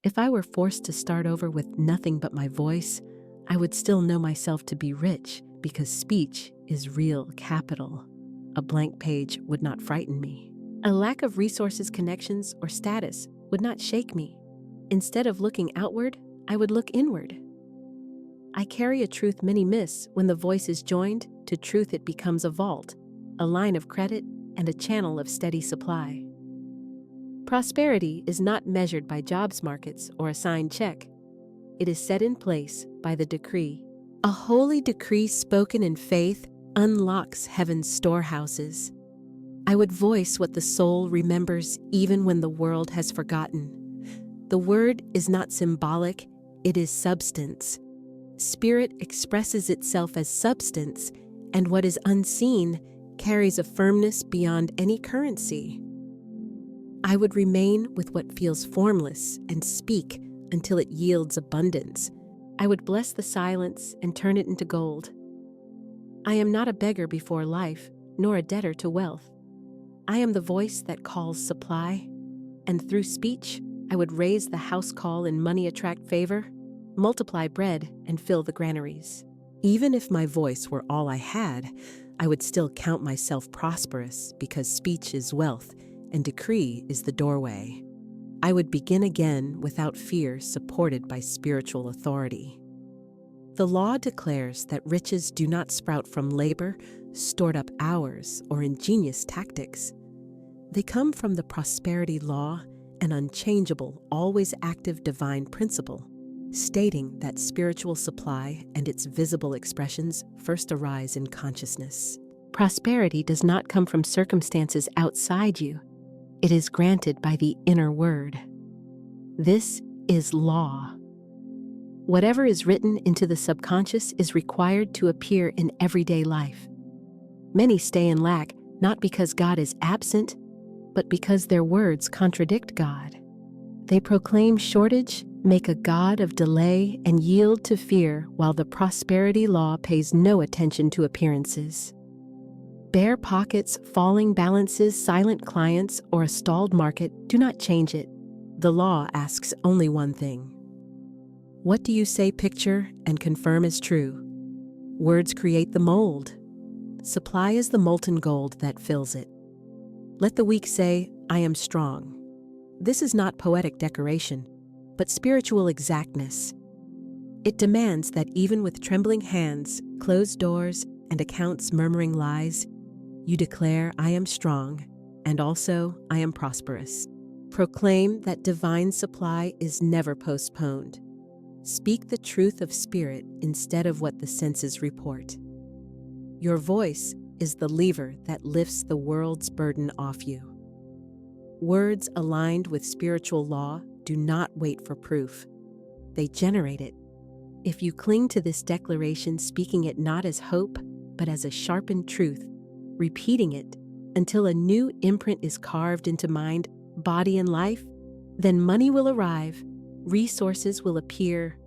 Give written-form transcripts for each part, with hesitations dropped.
If I were forced to start over with nothing but my voice, I would still know myself to be rich because speech is real capital. A blank page would not frighten me. A lack of resources, connections, or status would not shake me. Instead of looking outward, I would look inward. I carry a truth many miss. When the voice is joined to truth, it becomes a vault, a line of credit, and a channel of steady supply. Prosperity is not measured by jobs markets or a signed check. It is set in place by the decree. A holy decree spoken in faith unlocks heaven's storehouses. I would voice what the soul remembers even when the world has forgotten. The word is not symbolic, it is substance. Spirit expresses itself as substance, and what is unseen carries a firmness beyond any currency. I would remain with what feels formless and speak until it yields abundance. I would bless the silence and turn it into gold. I am not a beggar before life, nor a debtor to wealth. I am the voice that calls supply, and through speech, I would raise the house call and money attract favor, multiply bread and fill the granaries. Even if my voice were all I had, I would still count myself prosperous because speech is wealth and decree is the doorway. I would begin again without fear, supported by spiritual authority. The law declares that riches do not sprout from labor, stored up hours, or ingenious tactics. They come from the prosperity law, an unchangeable, always active divine principle, stating that spiritual supply and its visible expressions first arise in consciousness. Prosperity does not come from circumstances outside you. It is granted by the inner word. This is law. Whatever is written into the subconscious is required to appear in everyday life. Many stay in lack not because God is absent, but because their words contradict God. They proclaim shortage, make a god of delay, and yield to fear, while the prosperity law pays no attention to appearances. Bare pockets, falling balances, silent clients, or a stalled market do not change it. The law asks only one thing. What do you say, picture, and confirm is true? Words create the mold. Supply is the molten gold that fills it. Let the weak say, I am strong. This is not poetic decoration, but spiritual exactness. It demands that even with trembling hands, closed doors, and accounts murmuring lies, you declare, I am strong, and also I am prosperous. Proclaim that divine supply is never postponed. Speak the truth of spirit instead of what the senses report. Your voice is the lever that lifts the world's burden off you. Words aligned with spiritual law do not wait for proof. They generate it. If you cling to this declaration, speaking it not as hope, but as a sharpened truth, repeating it until a new imprint is carved into mind, body, and life, then money will arrive, resources will appear,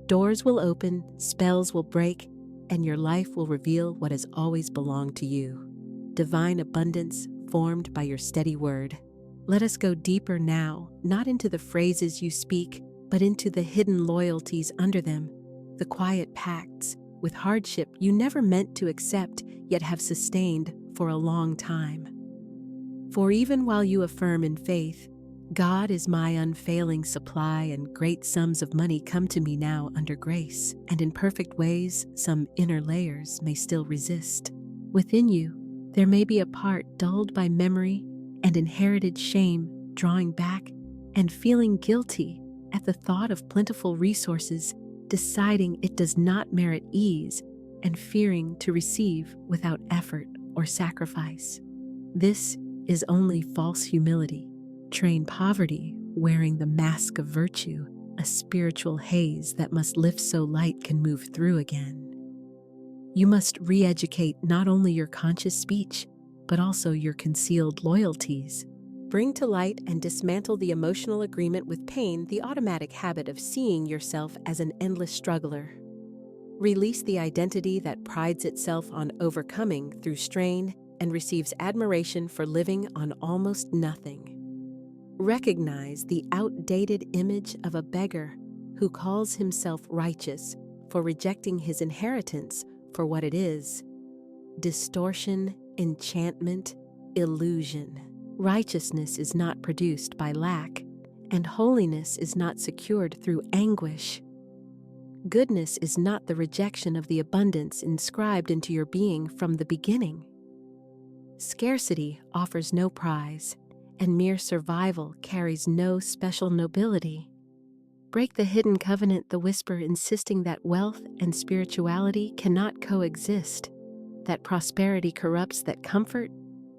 doors will open, spells will break, and your life will reveal what has always belonged to you. Divine abundance formed by your steady word. Let us go deeper now, not into the phrases you speak, but into the hidden loyalties under them, the quiet pacts with hardship you never meant to accept, yet have sustained for a long time. For even while you affirm in faith, God is my unfailing supply, and great sums of money come to me now under grace, and in perfect ways some inner layers may still resist. Within you, there may be a part dulled by memory and inherited shame, drawing back and feeling guilty at the thought of plentiful resources, deciding it does not merit ease, and fearing to receive without effort or sacrifice. This is only false humility, trained poverty wearing the mask of virtue, a spiritual haze that must lift so light can move through again. You must re-educate not only your conscious speech, but also your concealed loyalties. Bring to light and dismantle the emotional agreement with pain, the automatic habit of seeing yourself as an endless struggler. Release the identity that prides itself on overcoming through strain and receives admiration for living on almost nothing. Recognize the outdated image of a beggar who calls himself righteous for rejecting his inheritance for what it is: distortion, enchantment, illusion. Righteousness is not produced by lack, and holiness is not secured through anguish. Goodness is not the rejection of the abundance inscribed into your being from the beginning. Scarcity offers no prize, and mere survival carries no special nobility. Break the hidden covenant, the whisper insisting that wealth and spirituality cannot coexist, that prosperity corrupts, that comfort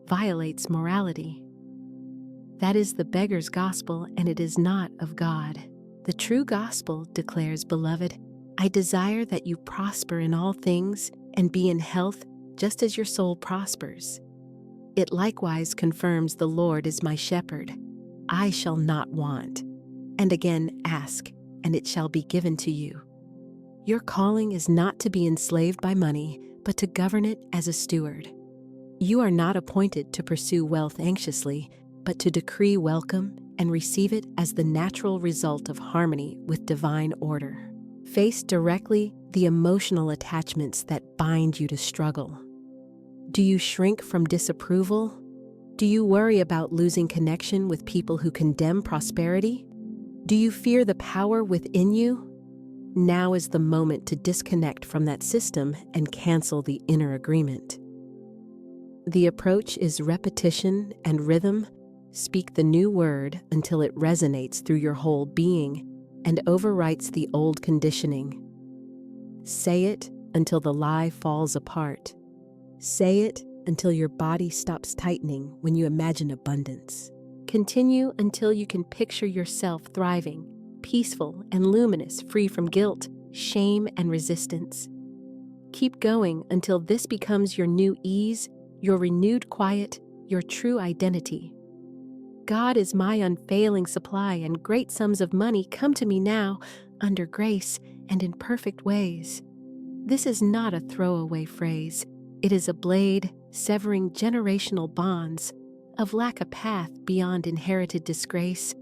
violates morality. That is the beggar's gospel, and it is not of God. The true gospel declares, "Beloved, I desire that you prosper in all things and be in health just as your soul prospers." It likewise confirms, "The Lord is my shepherd, I shall not want." And again, "Ask, and it shall be given to you." Your calling is not to be enslaved by money, but to govern it as a steward. You are not appointed to pursue wealth anxiously, but to decree welcome and receive it as the natural result of harmony with divine order. Face directly the emotional attachments that bind you to struggle. Do you shrink from disapproval? Do you worry about losing connection with people who condemn prosperity? Do you fear the power within you? Now is the moment to disconnect from that system and cancel the inner agreement. The approach is repetition and rhythm. Speak the new word until it resonates through your whole being and overwrites the old conditioning. Say it until the lie falls apart. Say it until your body stops tightening when you imagine abundance. Continue until you can picture yourself thriving, peaceful and luminous, free from guilt, shame, and resistance. Keep going until this becomes your new ease, your renewed quiet, your true identity. God is my unfailing supply, and great sums of money come to me now, under grace and in perfect ways. This is not a throwaway phrase. It is a blade severing generational bonds, of lack a path beyond inherited disgrace,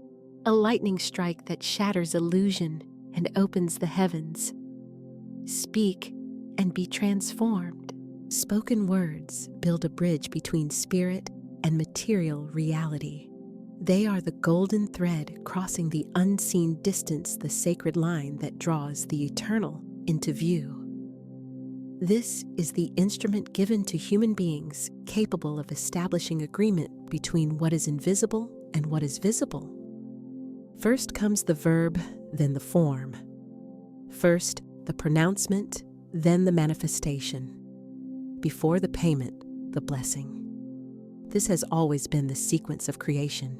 a lightning strike that shatters illusion and opens the heavens. Speak and be transformed. Spoken words build a bridge between spirit and material reality. They are the golden thread crossing the unseen distance, the sacred line that draws the eternal into view. This is the instrument given to human beings capable of establishing agreement between what is invisible and what is visible. First comes the verb, then the form. First, the pronouncement, then the manifestation. Before the payment, the blessing. This has always been the sequence of creation.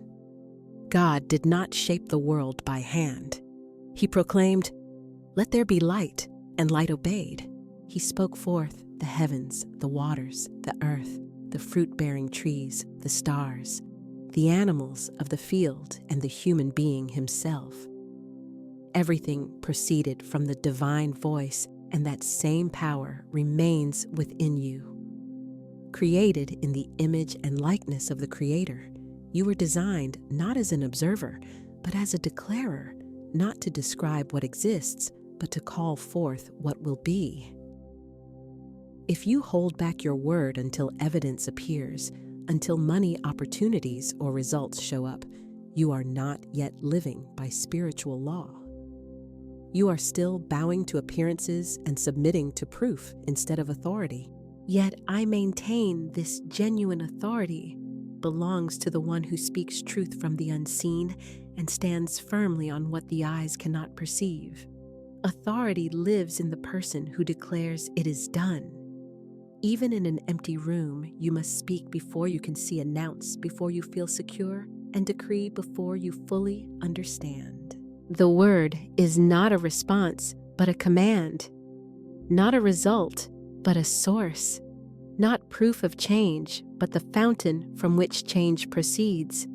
God did not shape the world by hand. He proclaimed, "Let there be light," and light obeyed. He spoke forth the heavens, the waters, the earth, the fruit-bearing trees, the stars, the animals of the field, and the human being himself. Everything proceeded from the divine voice, and that same power remains within you. Created in the image and likeness of the Creator, you were designed not as an observer, but as a declarer, not to describe what exists, but to call forth what will be. If you hold back your word until evidence appears, until money opportunities or results show up, you are not yet living by spiritual law. You are still bowing to appearances and submitting to proof instead of authority. Yet I maintain this genuine authority belongs to the one who speaks truth from the unseen and stands firmly on what the eyes cannot perceive. Authority lives in the person who declares it is done. Even in an empty room, you must speak before you can see, announce before you feel secure, and decree before you fully understand. The word is not a response, but a command. Not a result, but a source. Not proof of change, but the fountain from which change proceeds.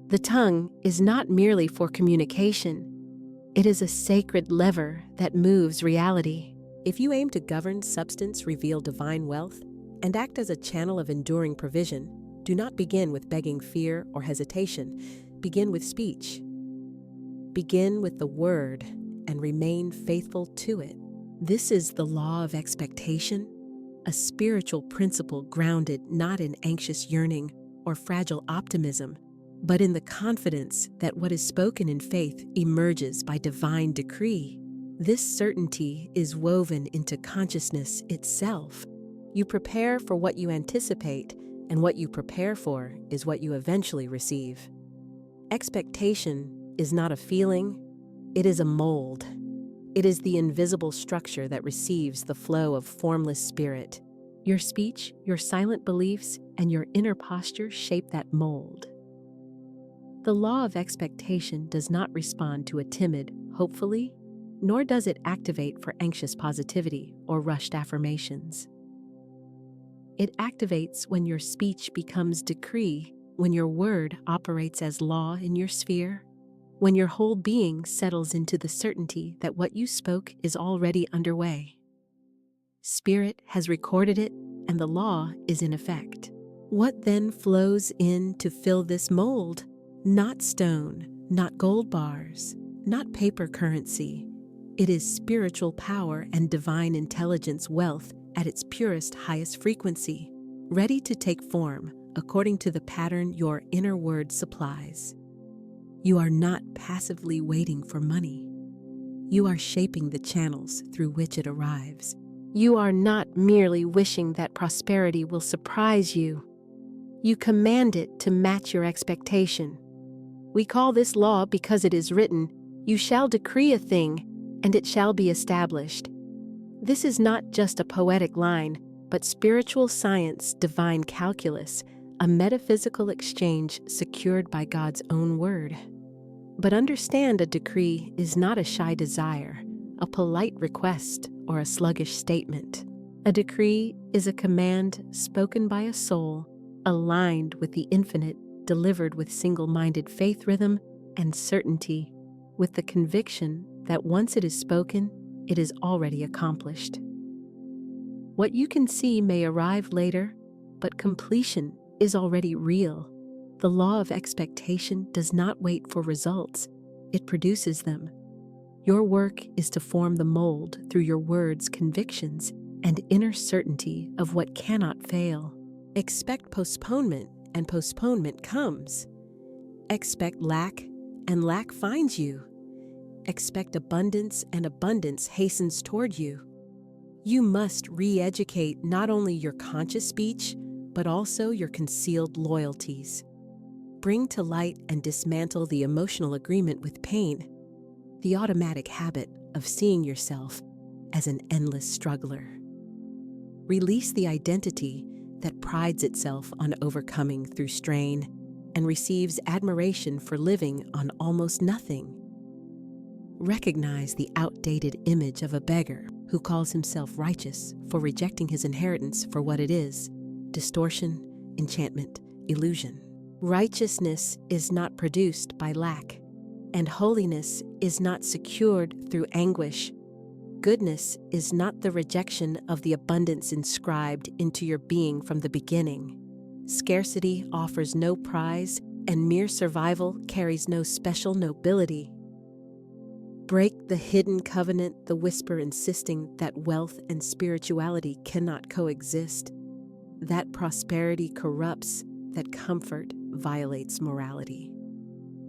The tongue is not merely for communication. It is a sacred lever that moves reality. If you aim to govern substance, reveal divine wealth, and act as a channel of enduring provision, do not begin with begging fear or hesitation. begin with speech. Begin with the word and remain faithful to it. This is the law of expectation, a spiritual principle grounded not in anxious yearning or fragile optimism, but in the confidence that what is spoken in faith emerges by divine decree. This certainty is woven into consciousness itself. You prepare for what you anticipate, and what you prepare for is what you eventually receive. Expectation is not a feeling, it is a mold. It is the invisible structure that receives the flow of formless spirit. Your speech, your silent beliefs, and your inner posture shape that mold. The law of expectation does not respond to a timid, hopefully, nor does it activate for anxious positivity or rushed affirmations. It activates when your speech becomes decree, when your word operates as law in your sphere, when your whole being settles into the certainty that what you spoke is already underway. Spirit has recorded it, and the law is in effect. What then flows in to fill this mold? Not stone, not gold bars, not paper currency. It is spiritual power and divine intelligence wealth at its purest, highest frequency, ready to take form according to the pattern your inner word supplies. You are not passively waiting for money. You are shaping the channels through which it arrives. You are not merely wishing that prosperity will surprise you. You command it to match your expectation. We call this law because it is written, "You shall decree a thing, and it shall be established." This is not just a poetic line, but spiritual science, divine calculus, a metaphysical exchange secured by God's own word. But understand, a decree is not a shy desire, a polite request, or a sluggish statement. A decree is a command spoken by a soul, aligned with the infinite, delivered with single-minded faith rhythm and certainty, with the conviction that once it is spoken, it is already accomplished. What you can see may arrive later, but completion is already real. The law of expectation does not wait for results, it produces them. Your work is to form the mold through your words, convictions, and inner certainty of what cannot fail. Expect postponement, and postponement comes. Expect lack, and lack finds you. Expect abundance, and abundance hastens toward you. You must re-educate not only your conscious speech, but also your concealed loyalties. Bring to light and dismantle the emotional agreement with pain, the automatic habit of seeing yourself as an endless struggler. Release the identity that prides itself on overcoming through strain and receives admiration for living on almost nothing. Recognize the outdated image of a beggar who calls himself righteous for rejecting his inheritance for what it is: distortion, enchantment, illusion. Righteousness is not produced by lack, and holiness is not secured through anguish. Goodness is not the rejection of the abundance inscribed into your being from the beginning. Scarcity offers no prize, and mere survival carries no special nobility. Break the hidden covenant, the whisper insisting that wealth and spirituality cannot coexist. That prosperity corrupts, that comfort violates morality.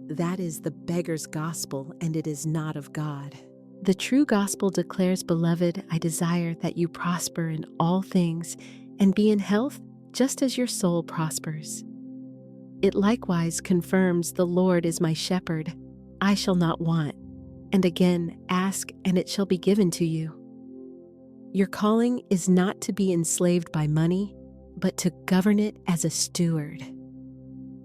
That is the beggar's gospel, and it is not of God. The true gospel declares, "Beloved, I desire that you prosper in all things and be in health just as your soul prospers." It likewise confirms, "The Lord is my shepherd, I shall not want." And again, "Ask, and it shall be given to you." Your calling is not to be enslaved by money, but to govern it as a steward.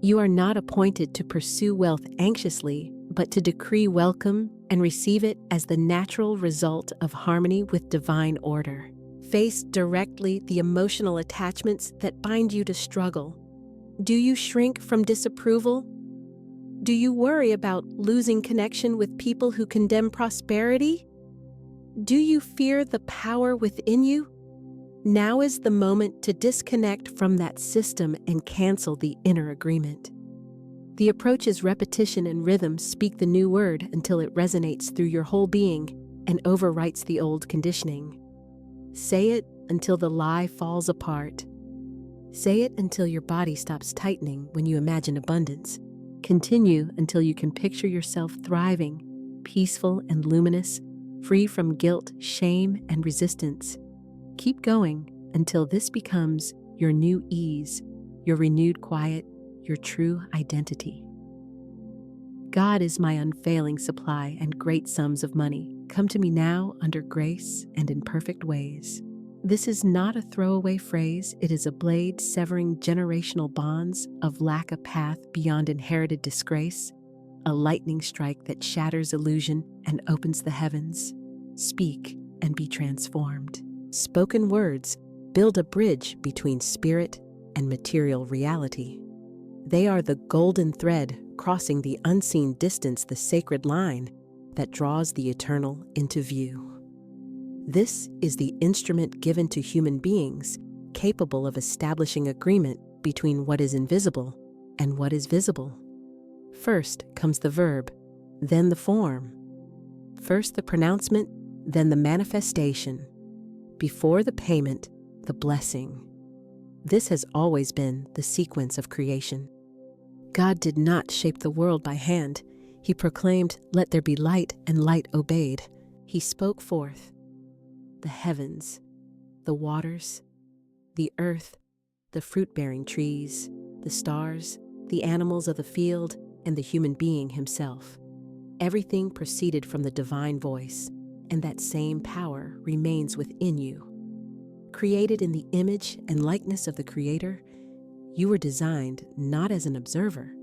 You are not appointed to pursue wealth anxiously, but to decree welcome and receive it as the natural result of harmony with divine order. Face directly the emotional attachments that bind you to struggle. Do you shrink from disapproval? Do you worry about losing connection with people who condemn prosperity? Do you fear the power within you? Now is the moment to disconnect from that system and cancel the inner agreement. The approach is repetition and rhythm. Speak the new word until it resonates through your whole being and overwrites the old conditioning. Say it until the lie falls apart. Say it until your body stops tightening when you imagine abundance. Continue until you can picture yourself thriving, peaceful and luminous, free from guilt, shame, and resistance. Keep going until this becomes your new ease, your renewed quiet, your true identity. God is my unfailing supply and great sums of money. Come to me now under grace and in perfect ways. This is not a throwaway phrase. It is a blade severing generational bonds of lack of path beyond inherited disgrace, a lightning strike that shatters illusion and opens the heavens. Speak and be transformed. Spoken words build a bridge between spirit and material reality. They are the golden thread crossing the unseen distance, the sacred line that draws the eternal into view. This is the instrument given to human beings capable of establishing agreement between what is invisible and what is visible. First comes the verb, then the form. First the pronouncement, then the manifestation. Before the payment, the blessing. This has always been the sequence of creation. God did not shape the world by hand. He proclaimed, "Let there be light," and light obeyed. He spoke forth. The heavens, the waters, the earth, the fruit-bearing trees, the stars, the animals of the field, and the human being himself. Everything proceeded from the divine voice, and that same power remains within you. Created in the image and likeness of the Creator, you were designed not as an observer,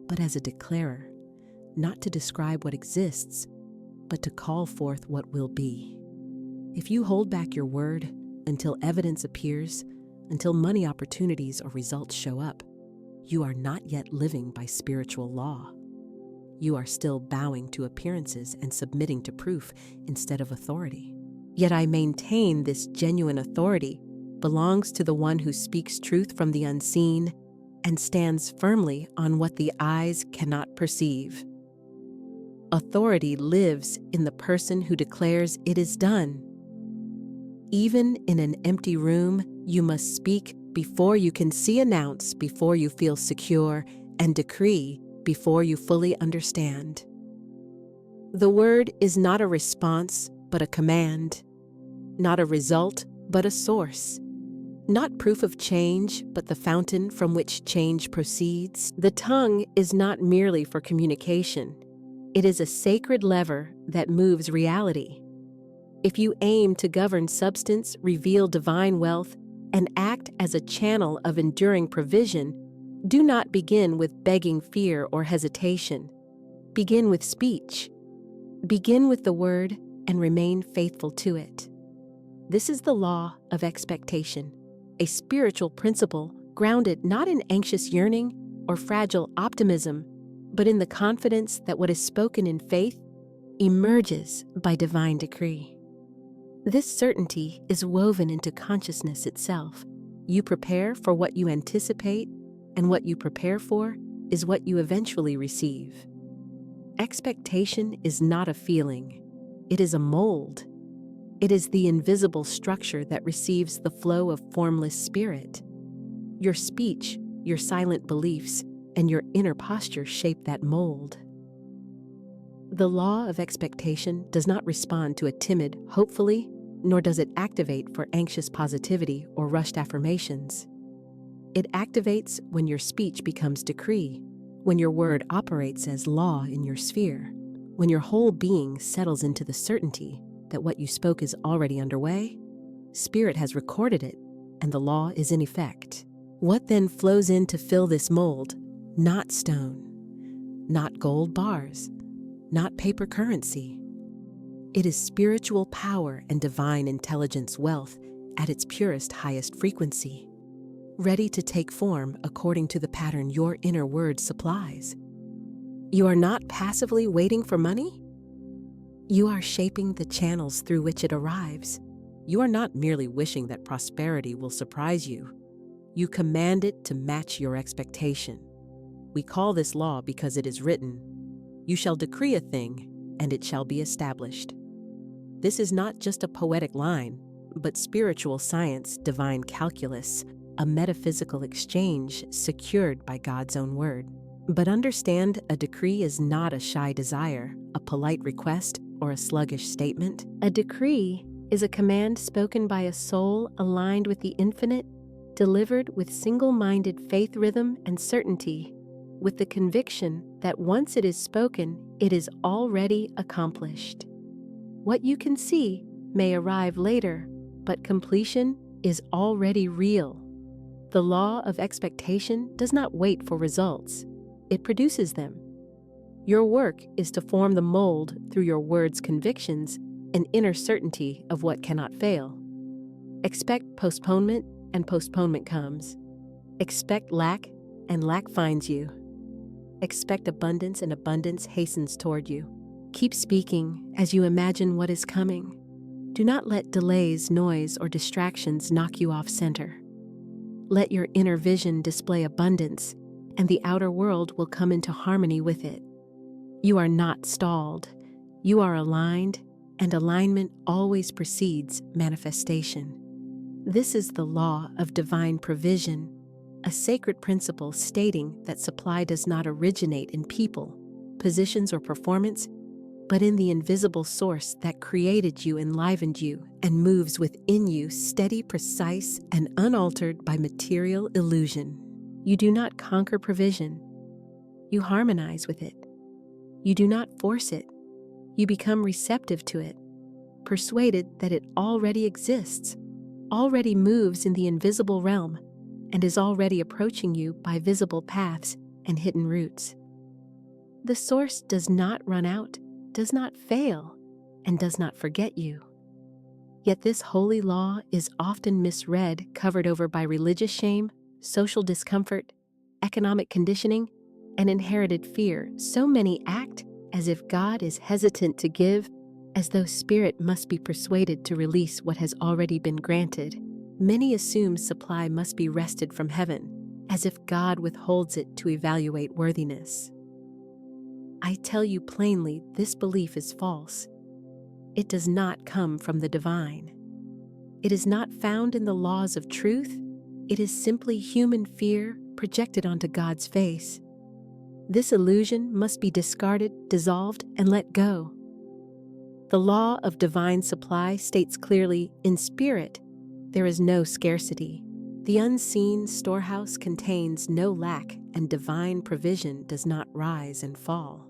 but as a declarer, not to describe what exists, but to call forth what will be. If you hold back your word until evidence appears, until money opportunities or results show up, you are not yet living by spiritual law. You are still bowing to appearances and submitting to proof instead of authority. Yet I maintain this genuine authority belongs to the one who speaks truth from the unseen and stands firmly on what the eyes cannot perceive. Authority lives in the person who declares it is done. Even in an empty room, you must speak before you can see, announce before you feel secure, and decree before you fully understand. The word is not a response, but a command. Not a result, but a source. Not proof of change, but the fountain from which change proceeds. The tongue is not merely for communication. It is a sacred lever that moves reality. If you aim to govern substance, reveal divine wealth, and act as a channel of enduring provision, do not begin with begging fear or hesitation. Begin with speech. Begin with the word and remain faithful to it. This is the law of expectation, a spiritual principle grounded not in anxious yearning or fragile optimism, but in the confidence that what is spoken in faith emerges by divine decree. This certainty is woven into consciousness itself. You prepare for what you anticipate, and what you prepare for is what you eventually receive. Expectation is not a feeling. It is a mold. It is the invisible structure that receives the flow of formless spirit. Your speech, your silent beliefs, and your inner posture shape that mold. The law of expectation does not respond to a timid, hopefully, nor does it activate for anxious positivity or rushed affirmations. It activates when your speech becomes decree, when your word operates as law in your sphere, when your whole being settles into the certainty that what you spoke is already underway, Spirit has recorded it, and the law is in effect. What then flows in to fill this mold? Not stone, not gold bars, not paper currency. It is spiritual power and divine intelligence wealth at its purest, highest frequency, ready to take form according to the pattern your inner word supplies. You are not passively waiting for money. You are shaping the channels through which it arrives. You are not merely wishing that prosperity will surprise you. You command it to match your expectation. We call this law because it is written, "You shall decree a thing, and it shall be established." This is not just a poetic line, but spiritual science, divine calculus, a metaphysical exchange secured by God's own word. But understand, a decree is not a shy desire, a polite request, or a sluggish statement. A decree is a command spoken by a soul aligned with the infinite, delivered with single-minded faith rhythm and certainty, with the conviction that once it is spoken, it is already accomplished. What you can see may arrive later, but completion is already real. The law of expectation does not wait for results. It produces them. Your work is to form the mold through your words' convictions and inner certainty of what cannot fail. Expect postponement, and postponement comes. Expect lack, and lack finds you. Expect abundance, and abundance hastens toward you. Keep speaking as you imagine what is coming. Do not let delays, noise, or distractions knock you off center. Let your inner vision display abundance, and the outer world will come into harmony with it. You are not stalled. You are aligned, and alignment always precedes manifestation. This is the law of divine provision, a sacred principle stating that supply does not originate in people, positions, or performance, but in the invisible source that created you, enlivened you, and moves within you, steady, precise, and unaltered by material illusion. You do not conquer provision. You harmonize with it. You do not force it. You become receptive to it, persuaded that it already exists, already moves in the invisible realm, and is already approaching you by visible paths and hidden routes. The source does not run out, does not fail, and does not forget you. Yet this holy law is often misread, covered over by religious shame, social discomfort, economic conditioning, and inherited fear. So many act as if God is hesitant to give, as though spirit must be persuaded to release what has already been granted. Many assume supply must be wrested from heaven, as if God withholds it to evaluate worthiness. I tell you plainly, this belief is false. It does not come from the divine. It is not found in the laws of truth. It is simply human fear projected onto God's face. This illusion must be discarded, dissolved, and let go. The law of divine supply states clearly, in spirit, there is no scarcity. The unseen storehouse contains no lack, and divine provision does not rise and fall.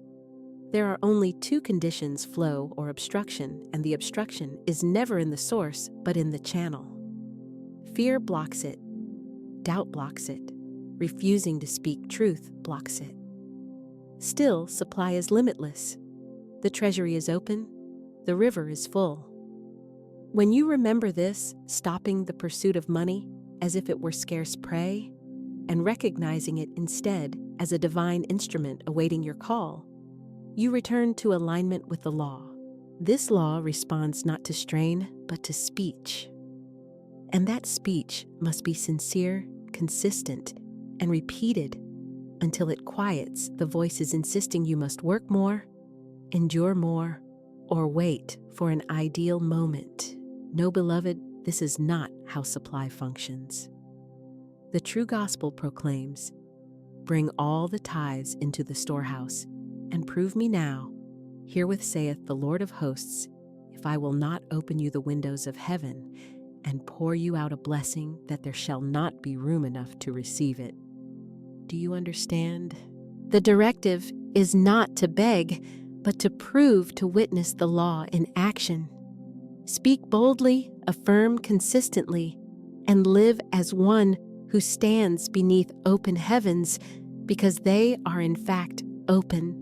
There are only two conditions, flow or obstruction, and the obstruction is never in the source, but in the channel. Fear blocks it. Doubt blocks it. Refusing to speak truth blocks it. Still, supply is limitless. The treasury is open. The river is full. When you remember this, stopping the pursuit of money as if it were scarce prey, and recognizing it instead as a divine instrument awaiting your call, you return to alignment with the law. This law responds not to strain, but to speech. And that speech must be sincere, consistent, and repeated until it quiets the voices insisting you must work more, endure more, or wait for an ideal moment. No, beloved, this is not how supply functions. The true gospel proclaims, "Bring all the tithes into the storehouse, and prove me now, herewith saith the Lord of hosts, if I will not open you the windows of heaven and pour you out a blessing that there shall not be room enough to receive it." Do you understand? The directive is not to beg, but to prove, to witness the law in action. Speak boldly, affirm consistently, and live as one who stands beneath open heavens, because they are in fact open.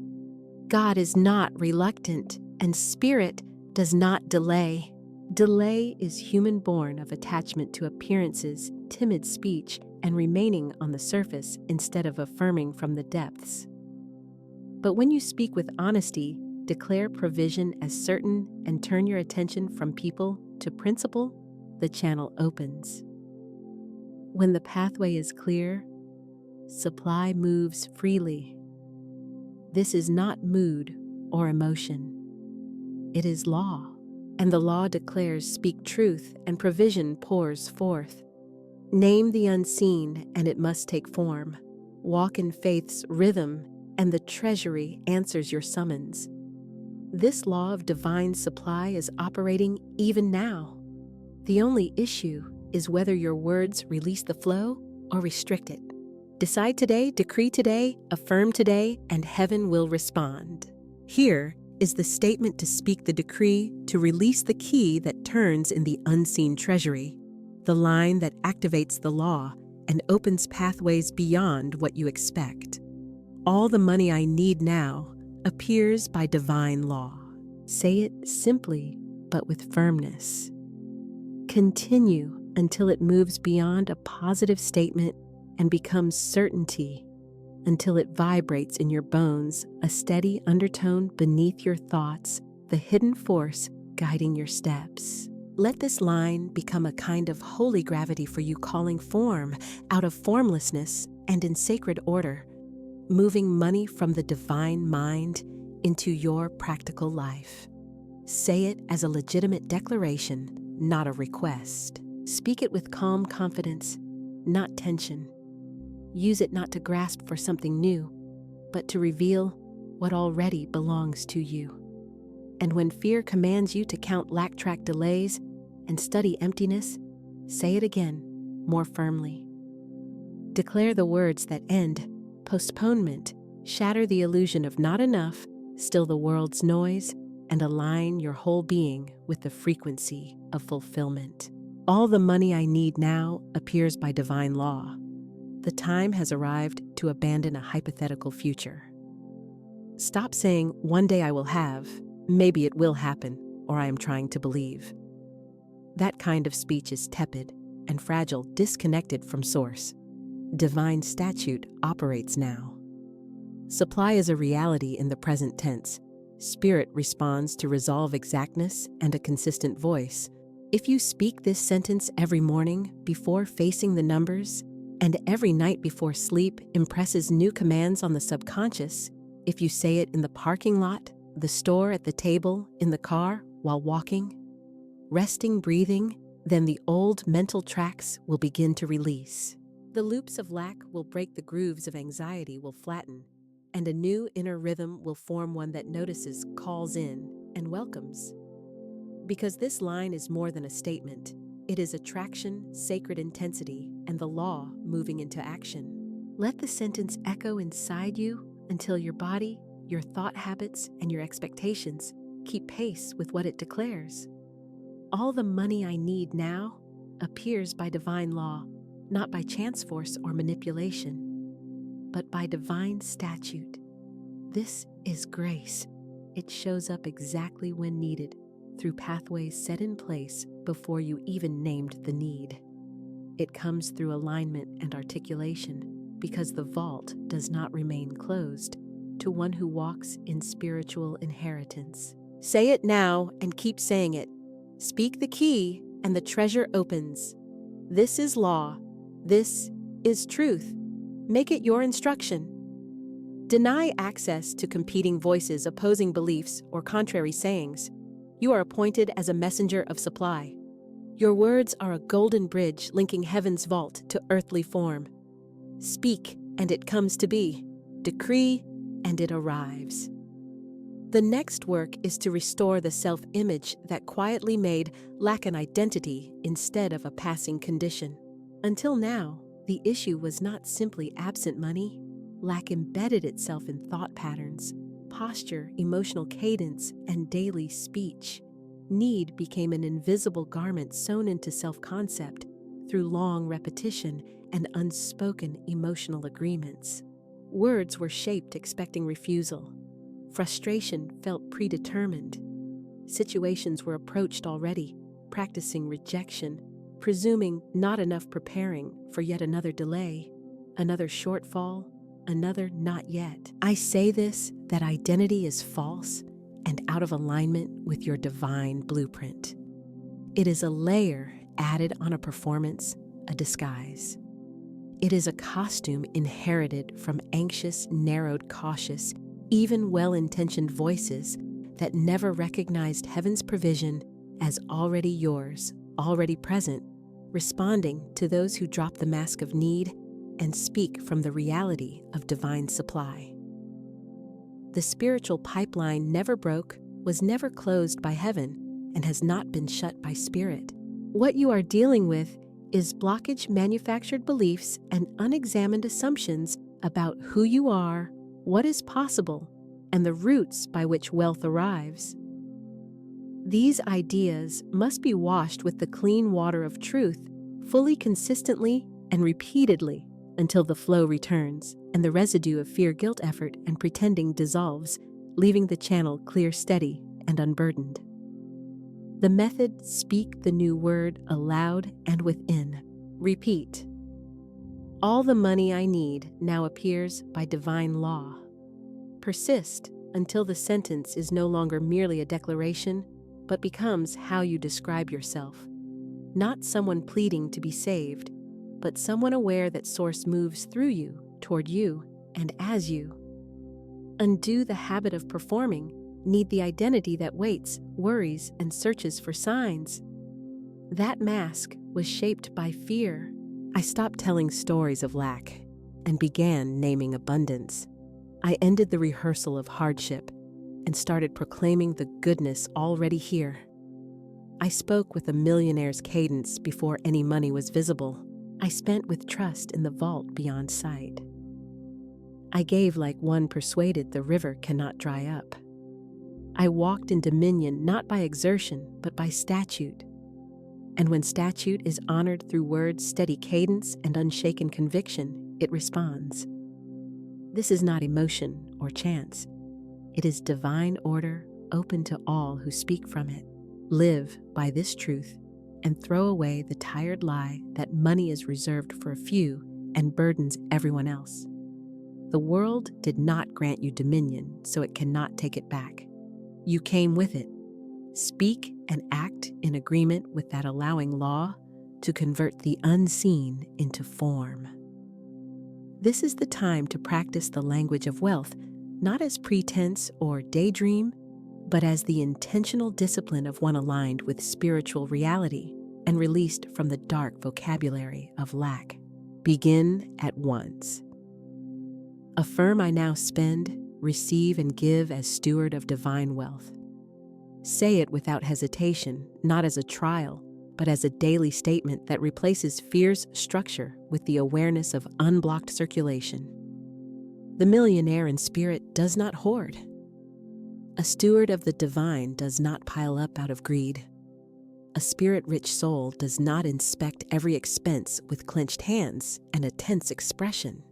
God is not reluctant, and spirit does not delay. Delay is human-born of attachment to appearances, timid speech, and remaining on the surface instead of affirming from the depths. But when you speak with honesty, declare provision as certain, and turn your attention from people to principle, the channel opens. When the pathway is clear, supply moves freely. This is not mood or emotion. It is law, and the law declares speak truth and provision pours forth. Name the unseen and it must take form. Walk in faith's rhythm and the treasury answers your summons. This law of divine supply is operating even now. The only issue is whether your words release the flow or restrict it. Decide today, decree today, affirm today, and heaven will respond. Here is the statement to speak the decree, to release the key that turns in the unseen treasury, the line that activates the law and opens pathways beyond what you expect. All the money I need now appears by divine law. Say it simply, but with firmness. Continue until it moves beyond a positive statement and becomes certainty, until it vibrates in your bones, a steady undertone beneath your thoughts, the hidden force guiding your steps. Let this line become a kind of holy gravity for you, calling form out of formlessness and in sacred order, moving money from the divine mind into your practical life. Say it as a legitimate declaration, not a request. Speak it with calm confidence, not tension. Use it not to grasp for something new, but to reveal what already belongs to you. And when fear commands you to count lack-track delays and study emptiness, say it again, more firmly. Declare the words that end postponement, shatter the illusion of not enough, still the world's noise, and align your whole being with the frequency of fulfillment. All the money I need now appears by divine law. The time has arrived to abandon a hypothetical future. Stop saying, one day I will have, maybe it will happen, or I am trying to believe. That kind of speech is tepid and fragile, disconnected from source. Divine statute operates now. Supply is a reality in the present tense. Spirit responds to resolve exactness and a consistent voice. If you speak this sentence every morning before facing the numbers, and every night before sleep impresses new commands on the subconscious, if you say it in the parking lot, the store, at the table, in the car, while walking, resting, breathing, then the old mental tracks will begin to release. The loops of lack will break, the grooves of anxiety will flatten, and a new inner rhythm will form, one that notices, calls in, and welcomes. Because this line is more than a statement. It is attraction, sacred intensity, and the law moving into action. Let the sentence echo inside you until your body, your thought habits, and your expectations keep pace with what it declares. All the money I need now appears by divine law, not by chance force or manipulation, but by divine statute. This is grace. It shows up exactly when needed, through pathways set in place before you even named the need. It comes through alignment and articulation, because the vault does not remain closed to one who walks in spiritual inheritance. Say it now and keep saying it. Speak the key and the treasure opens. This is law. This is truth. Make it your instruction. Deny access to competing voices, opposing beliefs, or contrary sayings. You are appointed as a messenger of supply. Your words are a golden bridge linking heaven's vault to earthly form. Speak, and it comes to be. Decree, and it arrives. The next work is to restore the self-image that quietly made lack an identity instead of a passing condition. Until now, the issue was not simply absent money. Lack embedded itself in thought patterns, posture, emotional cadence, and daily speech. Need became an invisible garment sewn into self-concept through long repetition and unspoken emotional agreements. Words were shaped expecting refusal. Frustration felt predetermined. Situations were approached already, practicing rejection, presuming not enough, preparing for yet another delay, another shortfall, another not yet. I say this, that identity is false and out of alignment with your divine blueprint. It is a layer added on a performance, a disguise. It is a costume inherited from anxious, narrowed, cautious, even well-intentioned voices that never recognized heaven's provision as already yours, already present, responding to those who drop the mask of need and speak from the reality of divine supply. The spiritual pipeline never broke, was never closed by heaven, and has not been shut by spirit. What you are dealing with is blockage, manufactured beliefs, and unexamined assumptions about who you are, what is possible, and the routes by which wealth arrives. These ideas must be washed with the clean water of truth, fully, consistently, and repeatedly, until the flow returns and the residue of fear, guilt, effort, and pretending dissolves, leaving the channel clear, steady, and unburdened. The method: speak the new word aloud and within. Repeat. All the money I need now appears by divine law. Persist until the sentence is no longer merely a declaration, but becomes how you describe yourself. Not someone pleading to be saved, but someone aware that Source moves through you, toward you, and as you. Undo the habit of performing. Need the identity that waits, worries, and searches for signs. That mask was shaped by fear. I stopped telling stories of lack and began naming abundance. I ended the rehearsal of hardship and started proclaiming the goodness already here. I spoke with a millionaire's cadence before any money was visible. I spent with trust in the vault beyond sight. I gave like one persuaded the river cannot dry up. I walked in dominion not by exertion, but by statute. And when statute is honored through words, steady cadence, and unshaken conviction, it responds. This is not emotion or chance. It is divine order, open to all who speak from it. Live by this truth and throw away the tired lie that money is reserved for a few and burdens everyone else. The world did not grant you dominion, so it cannot take it back. You came with it. Speak and act in agreement with that allowing law to convert the unseen into form. This is the time to practice the language of wealth, not as pretense or daydream, but as the intentional discipline of one aligned with spiritual reality and released from the dark vocabulary of lack. Begin at once. Affirm, I now spend, receive, and give as steward of divine wealth. Say it without hesitation, not as a trial, but as a daily statement that replaces fear's structure with the awareness of unblocked circulation. The millionaire in spirit does not hoard. A steward of the divine does not pile up out of greed. A spirit-rich soul does not inspect every expense with clenched hands and a tense expression.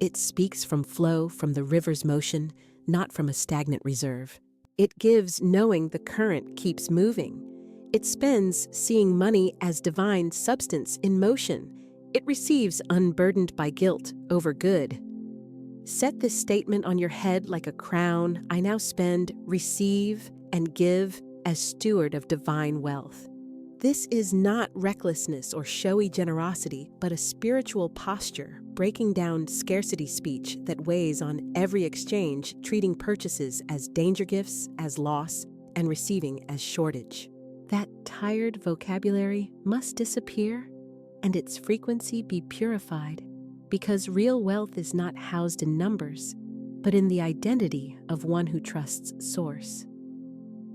It speaks from flow, from the river's motion, not from a stagnant reserve. It gives knowing the current keeps moving. It spends seeing money as divine substance in motion. It receives unburdened by guilt over good. Set this statement on your head like a crown. I now spend, receive, and give as steward of divine wealth. This is not recklessness or showy generosity, but a spiritual posture, breaking down scarcity speech that weighs on every exchange, treating purchases as danger gifts, as loss, and receiving as shortage. That tired vocabulary must disappear and its frequency be purified, because real wealth is not housed in numbers, but in the identity of one who trusts Source.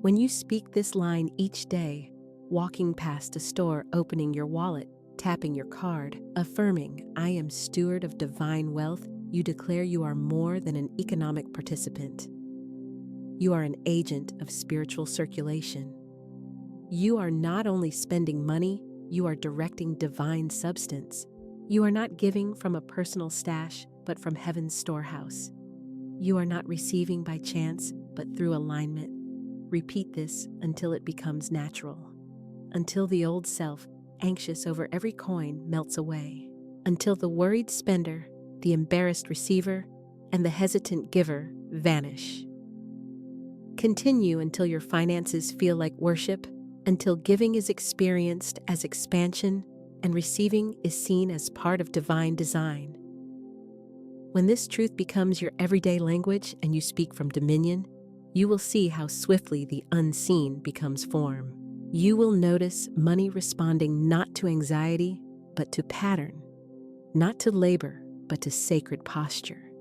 When you speak this line each day, walking past a store, opening your wallet, tapping your card, affirming, I am steward of divine wealth, you declare you are more than an economic participant. You are an agent of spiritual circulation. You are not only spending money, you are directing divine substance. You are not giving from a personal stash, but from heaven's storehouse. You are not receiving by chance, but through alignment. Repeat this until it becomes natural. Until the old self, anxious over every coin, melts away. Until the worried spender, the embarrassed receiver, and the hesitant giver vanish. Continue until your finances feel like worship, until giving is experienced as expansion, and receiving is seen as part of divine design. When this truth becomes your everyday language and you speak from dominion, you will see how swiftly the unseen becomes form. You will notice money responding not to anxiety, but to pattern, not to labor, but to sacred posture.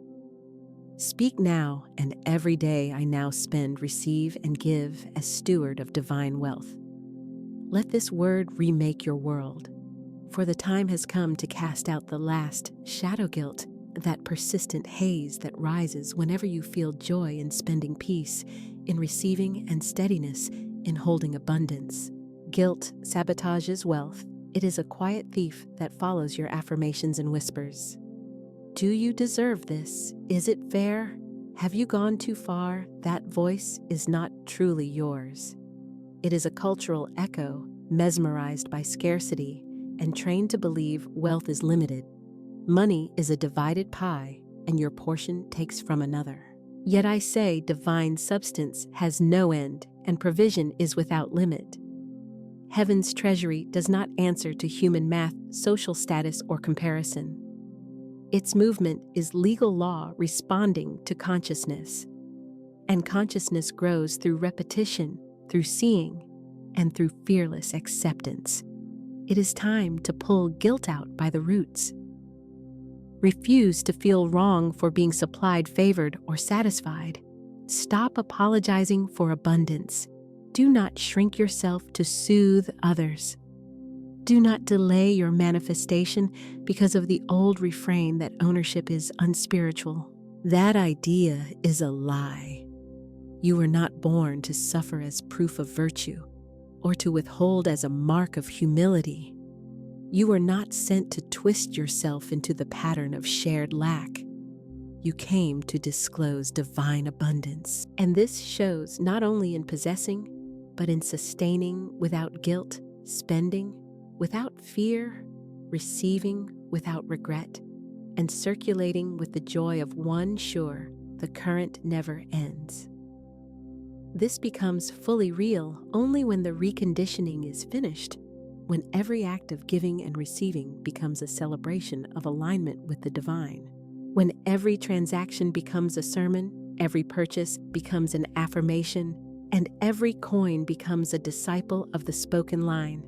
Speak now, and every day I now spend, receive, and give as steward of divine wealth. Let this word remake your world, for the time has come to cast out the last shadow guilt, that persistent haze that rises whenever you feel joy in spending peace, in receiving, and steadiness in holding abundance. Guilt sabotages wealth. It is a quiet thief that follows your affirmations and whispers. Do you deserve this? Is it fair? Have you gone too far? That voice is not truly yours. It is a cultural echo, mesmerized by scarcity and trained to believe wealth is limited. Money is a divided pie, and your portion takes from another. Yet I say divine substance has no end, and provision is without limit. Heaven's treasury does not answer to human math, social status, or comparison. Its movement is legal law responding to consciousness. And consciousness grows through repetition, through seeing, and through fearless acceptance. It is time to pull guilt out by the roots. Refuse to feel wrong for being supplied, favored, or satisfied. Stop apologizing for abundance. Do not shrink yourself to soothe others. Do not delay your manifestation because of the old refrain that ownership is unspiritual. That idea is a lie. You were not born to suffer as proof of virtue or to withhold as a mark of humility. You were not sent to twist yourself into the pattern of shared lack. You came to disclose divine abundance. And this shows not only in possessing, but in sustaining without guilt, spending without fear, receiving without regret, and circulating with the joy of one sure the current never ends. This becomes fully real only when the reconditioning is finished, when every act of giving and receiving becomes a celebration of alignment with the divine, when every transaction becomes a sermon, every purchase becomes an affirmation, and every coin becomes a disciple of the spoken line.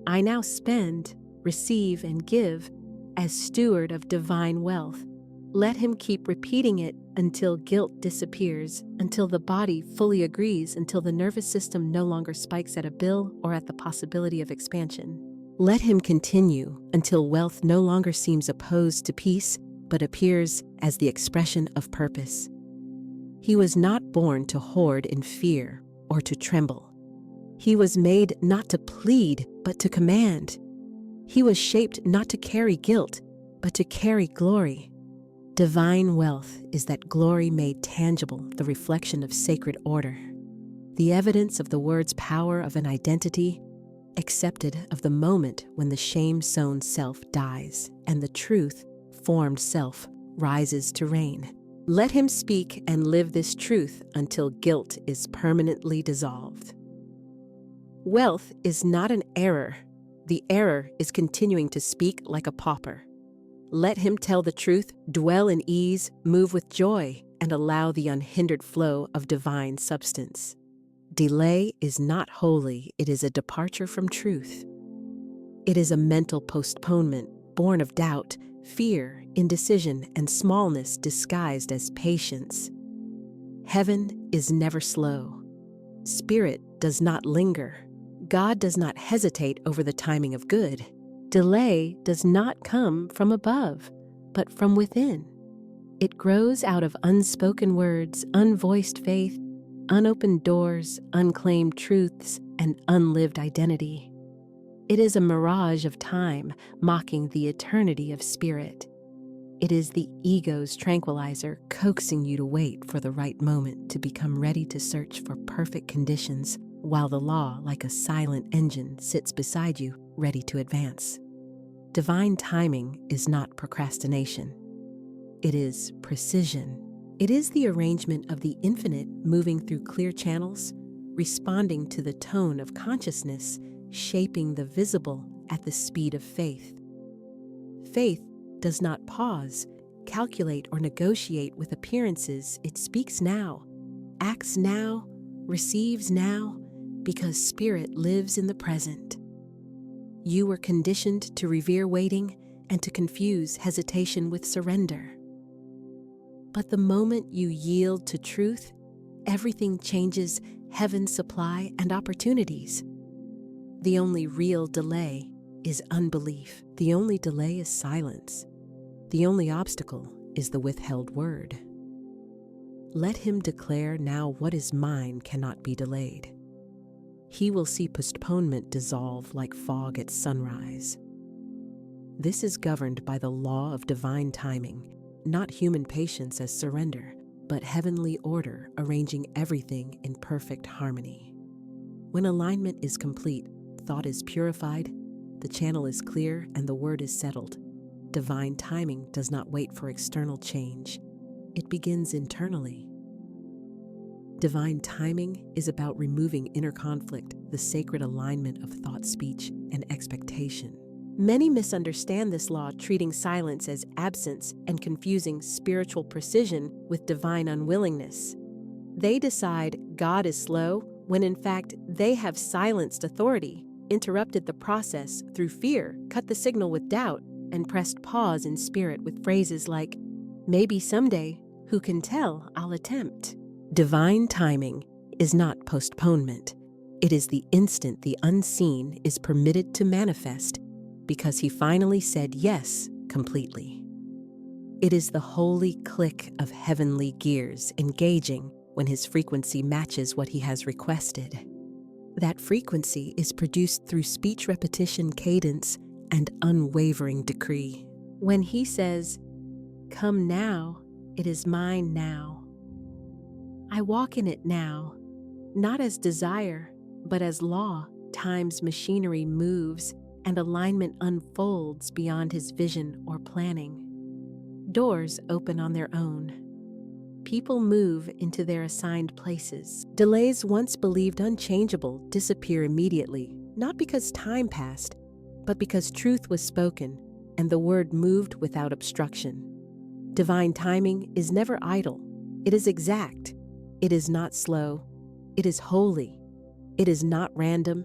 I now spend, receive, and give as steward of divine wealth. Let him keep repeating it until guilt disappears, until the body fully agrees, until the nervous system no longer spikes at a bill or at the possibility of expansion. Let him continue until wealth no longer seems opposed to peace, but appears as the expression of purpose. He was not born to hoard in fear or to tremble. He was made not to plead, but to command. He was shaped not to carry guilt, but to carry glory. Divine wealth is that glory made tangible, the reflection of sacred order, the evidence of the word's power of an identity, accepted of the moment when the shame-sown self dies and the truth-formed self rises to reign. Let him speak and live this truth until guilt is permanently dissolved. Wealth is not an error. The error is continuing to speak like a pauper. Let him tell the truth, dwell in ease, move with joy, and allow the unhindered flow of divine substance. Delay is not holy, it is a departure from truth. It is a mental postponement, born of doubt, fear, indecision, and smallness disguised as patience. Heaven is never slow. Spirit does not linger. God does not hesitate over the timing of good. Delay does not come from above, but from within. It grows out of unspoken words, unvoiced faith, unopened doors, unclaimed truths, and unlived identity. It is a mirage of time, mocking the eternity of spirit. It is the ego's tranquilizer, coaxing you to wait for the right moment to become ready to search for perfect conditions, while the law, like a silent engine, sits beside you, ready to advance. Divine timing is not procrastination. It is precision. It is the arrangement of the infinite moving through clear channels, responding to the tone of consciousness, shaping the visible at the speed of faith. Faith does not pause, calculate, or negotiate with appearances. It speaks now, acts now, receives now, because spirit lives in the present. You were conditioned to revere waiting and to confuse hesitation with surrender. But the moment you yield to truth, everything changes: heaven's supply and opportunities. The only real delay is unbelief. The only delay is silence. The only obstacle is the withheld word. Let him declare now: what is mine cannot be delayed. He will see postponement dissolve like fog at sunrise. This is governed by the law of divine timing, not human patience as surrender, but heavenly order arranging everything in perfect harmony. When alignment is complete, thought is purified, the channel is clear, and the word is settled. Divine timing does not wait for external change. It begins internally. Divine timing is about removing inner conflict, the sacred alignment of thought, speech, and expectation. Many misunderstand this law, treating silence as absence and confusing spiritual precision with divine unwillingness. They decide God is slow when in fact they have silenced authority, interrupted the process through fear, cut the signal with doubt, and pressed pause in spirit with phrases like, "Maybe someday, who can tell, I'll attempt." Divine timing is not postponement. It is the instant the unseen is permitted to manifest because he finally said yes completely. It is the holy click of heavenly gears engaging when his frequency matches what he has requested. That frequency is produced through speech repetition, cadence, and unwavering decree. When he says, "Come now, it is mine now," I walk in it now, not as desire, but as law. Time's machinery moves and alignment unfolds beyond his vision or planning. Doors open on their own. People move into their assigned places. Delays once believed unchangeable disappear immediately, not because time passed, but because truth was spoken and the word moved without obstruction. Divine timing is never idle. It is exact. It is not slow. It is holy. It is not random.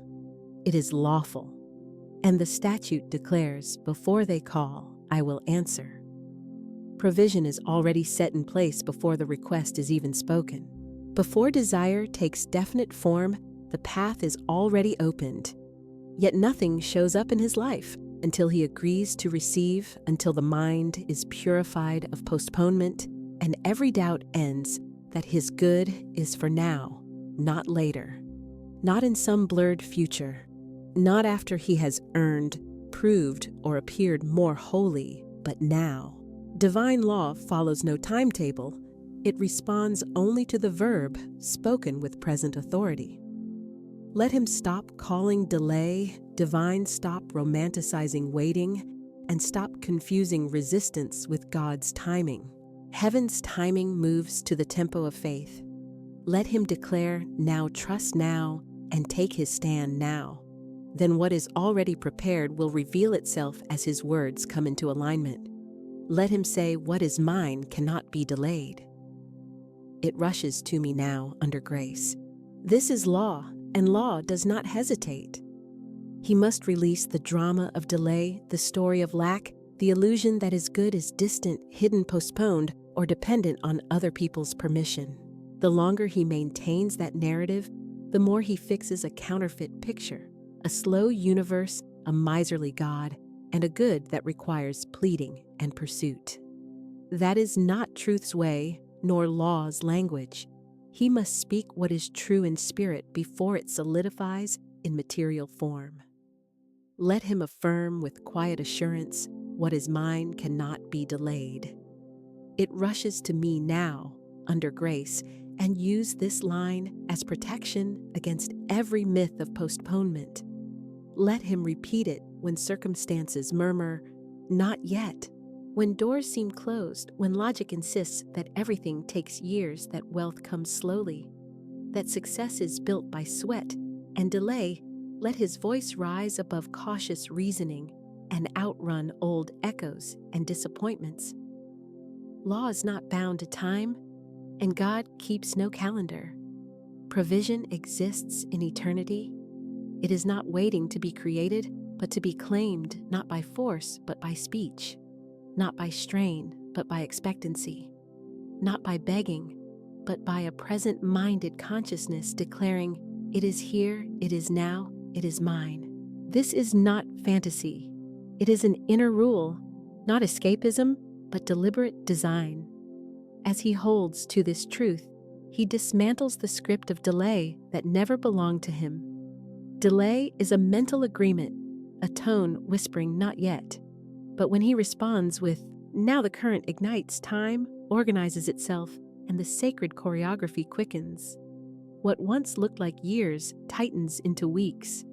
It is lawful. And the statute declares, before they call, I will answer. Provision is already set in place before the request is even spoken. Before desire takes definite form, the path is already opened. Yet nothing shows up in his life until he agrees to receive, until the mind is purified of postponement, and every doubt ends that his good is for now, not later, not in some blurred future, not after he has earned, proved, or appeared more holy, but now. Divine law follows no timetable. It responds only to the verb spoken with present authority. Let him stop calling delay divine, stop romanticizing waiting, and stop confusing resistance with God's timing. Heaven's timing moves to the tempo of faith. Let him declare, now trust now, and take his stand now. Then what is already prepared will reveal itself as his words come into alignment. Let him say, what is mine cannot be delayed. It rushes to me now under grace. This is law, and law does not hesitate. He must release the drama of delay, the story of lack, the illusion that his good is distant, hidden, postponed, or dependent on other people's permission. The longer he maintains that narrative, the more he fixes a counterfeit picture, a slow universe, a miserly God, and a good that requires pleading and pursuit. That is not truth's way, nor law's language. He must speak what is true in spirit before it solidifies in material form. Let him affirm with quiet assurance, what is mine cannot be delayed. It rushes to me now, under grace, and use this line as protection against every myth of postponement. Let him repeat it when circumstances murmur, not yet. When doors seem closed, when logic insists that everything takes years, that wealth comes slowly, that success is built by sweat, and delay Let his voice rise above cautious reasoning and outrun old echoes and disappointments. Law is not bound to time, and God keeps no calendar. Provision exists in eternity. It is not waiting to be created, but to be claimed, not by force, but by speech, not by strain, but by expectancy, not by begging, but by a present-minded consciousness declaring, "It is here, it is now, it is mine." This is not fantasy. It is an inner rule, not escapism, but deliberate design. As he holds to this truth, he dismantles the script of delay that never belonged to him. Delay is a mental agreement, a tone whispering "not yet." But when he responds with "now," the current ignites, time organizes itself, and the sacred choreography quickens. What once looked like years tightens into weeks.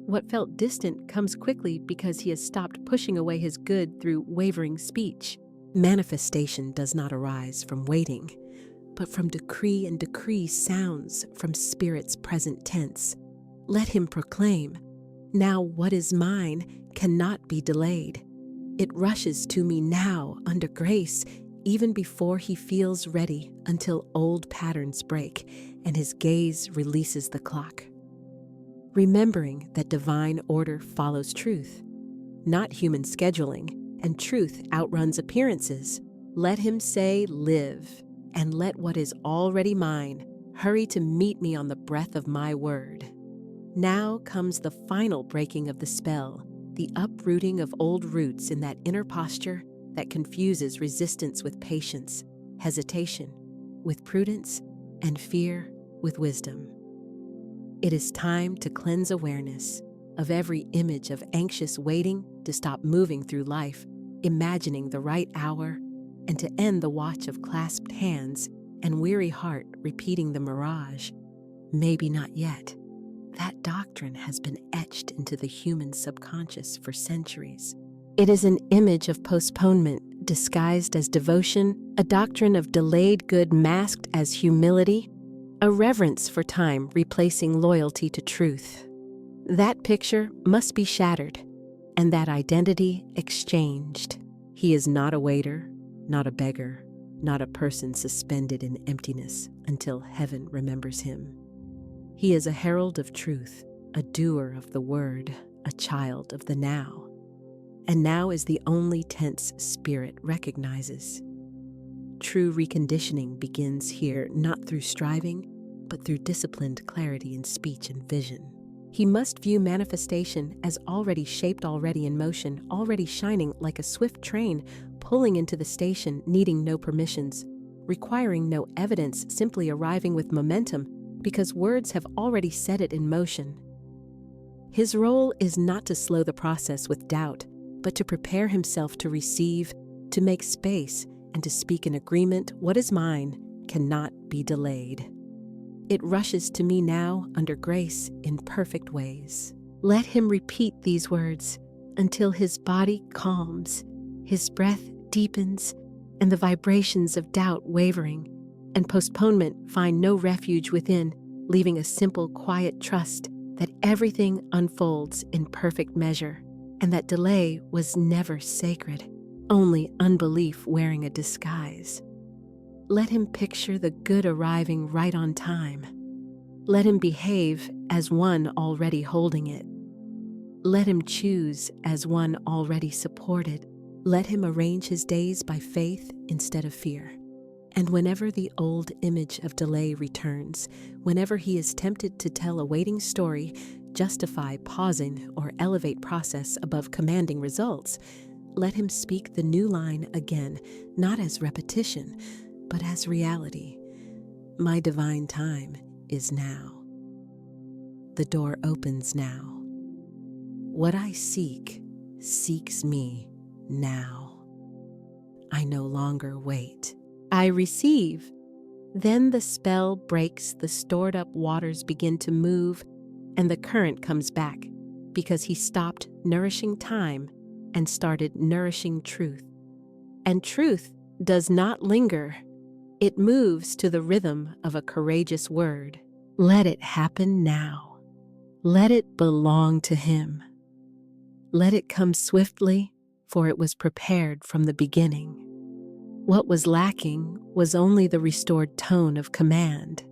What felt distant comes quickly because he has stopped pushing away his good through wavering speech. Manifestation does not arise from waiting, but from decree, and decree sounds from Spirit's present tense. Let him proclaim, "Now what is mine cannot be delayed. It rushes to me now under grace, even before he feels ready, until old patterns break and his gaze releases the clock." Remembering that divine order follows truth, not human scheduling, and truth outruns appearances, let him say, "Live," and let what is already mine hurry to meet me on the breath of my word. Now comes the final breaking of the spell, the uprooting of old roots in that inner posture that confuses resistance with patience, hesitation with prudence, and fear with wisdom. It is time to cleanse awareness of every image of anxious waiting, to stop moving through life, imagining the right hour, and to end the watch of clasped hands and weary heart repeating the mirage, "Maybe not yet." That doctrine has been etched into the human subconscious for centuries. It is an image of postponement disguised as devotion, a doctrine of delayed good masked as humility, a reverence for time replacing loyalty to truth. That picture must be shattered, and that identity exchanged. He is not a waiter, not a beggar, not a person suspended in emptiness until heaven remembers him. He is a herald of truth, a doer of the word, a child of the now. And now is the only tense Spirit recognizes. True reconditioning begins here, not through striving, but through disciplined clarity in speech and vision. He must view manifestation as already shaped, already in motion, already shining like a swift train, pulling into the station, needing no permissions, requiring no evidence, simply arriving with momentum, because words have already set it in motion. His role is not to slow the process with doubt, but to prepare himself to receive, to make space, and to speak in agreement. What is mine cannot be delayed. It rushes to me now under grace in perfect ways. Let him repeat these words until his body calms, his breath deepens, and the vibrations of doubt wavering and postponement find no refuge within, leaving a simple, quiet trust that everything unfolds in perfect measure, and that delay was never sacred, only unbelief wearing a disguise. Let him picture the good arriving right on time. Let him behave as one already holding it. Let him choose as one already supported. Let him arrange his days by faith instead of fear. And whenever the old image of delay returns, whenever he is tempted to tell a waiting story, justify pausing, or elevate process above commanding results, let him speak the new line again, not as repetition, but as reality. My divine time is now. The door opens now. What I seek seeks me now. I no longer wait. I receive. Then the spell breaks, the stored up waters begin to move, and the current comes back because he stopped nourishing time and started nourishing truth. And truth does not linger. It moves to the rhythm of a courageous word. Let it happen now. Let it belong to him. Let it come swiftly, for it was prepared from the beginning. What was lacking was only the restored tone of command.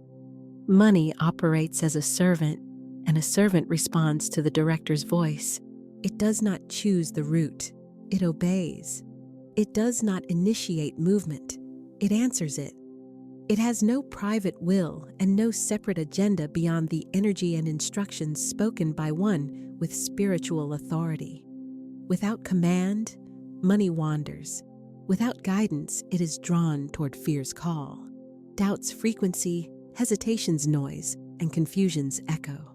Money operates as a servant, and a servant responds to the director's voice. It does not choose the route, it obeys. It does not initiate movement, it answers it. It has no private will and no separate agenda beyond the energy and instructions spoken by one with spiritual authority. Without command, money wanders. Without guidance, it is drawn toward fear's call. Doubt's frequency, hesitation's noise, and confusion's echo.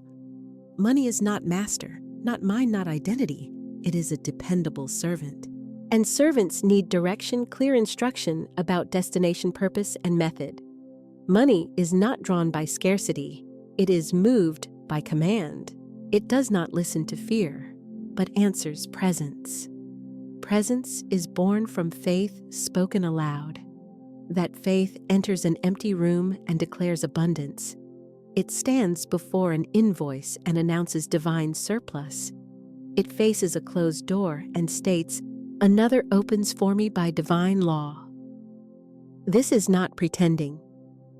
Money is not master, not mind, not identity. It is a dependable servant. And servants need direction, clear instruction about destination, purpose, and method. Money is not drawn by scarcity. It is moved by command. It does not listen to fear, but answers presence. Presence is born from faith spoken aloud. That faith enters an empty room and declares abundance. It stands before an invoice and announces divine surplus. It faces a closed door and states, "Another opens for me by divine law." This is not pretending.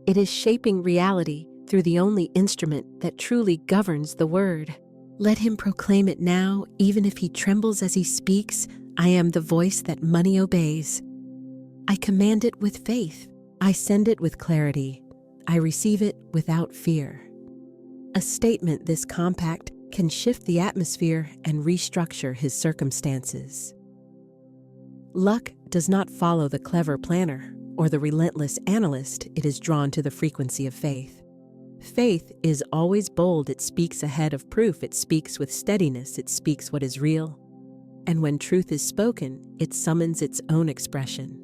It is shaping reality through the only instrument that truly governs the word. Let him proclaim it now, even if he trembles as he speaks. I am the voice that money obeys. I command it with faith. I send it with clarity. I receive it without fear. A statement this compact can shift the atmosphere and restructure his circumstances. Luck does not follow the clever planner or the relentless analyst. It is drawn to the frequency of faith. Faith is always bold. It speaks ahead of proof. It speaks with steadiness. It speaks what is real. And when truth is spoken, it summons its own expression.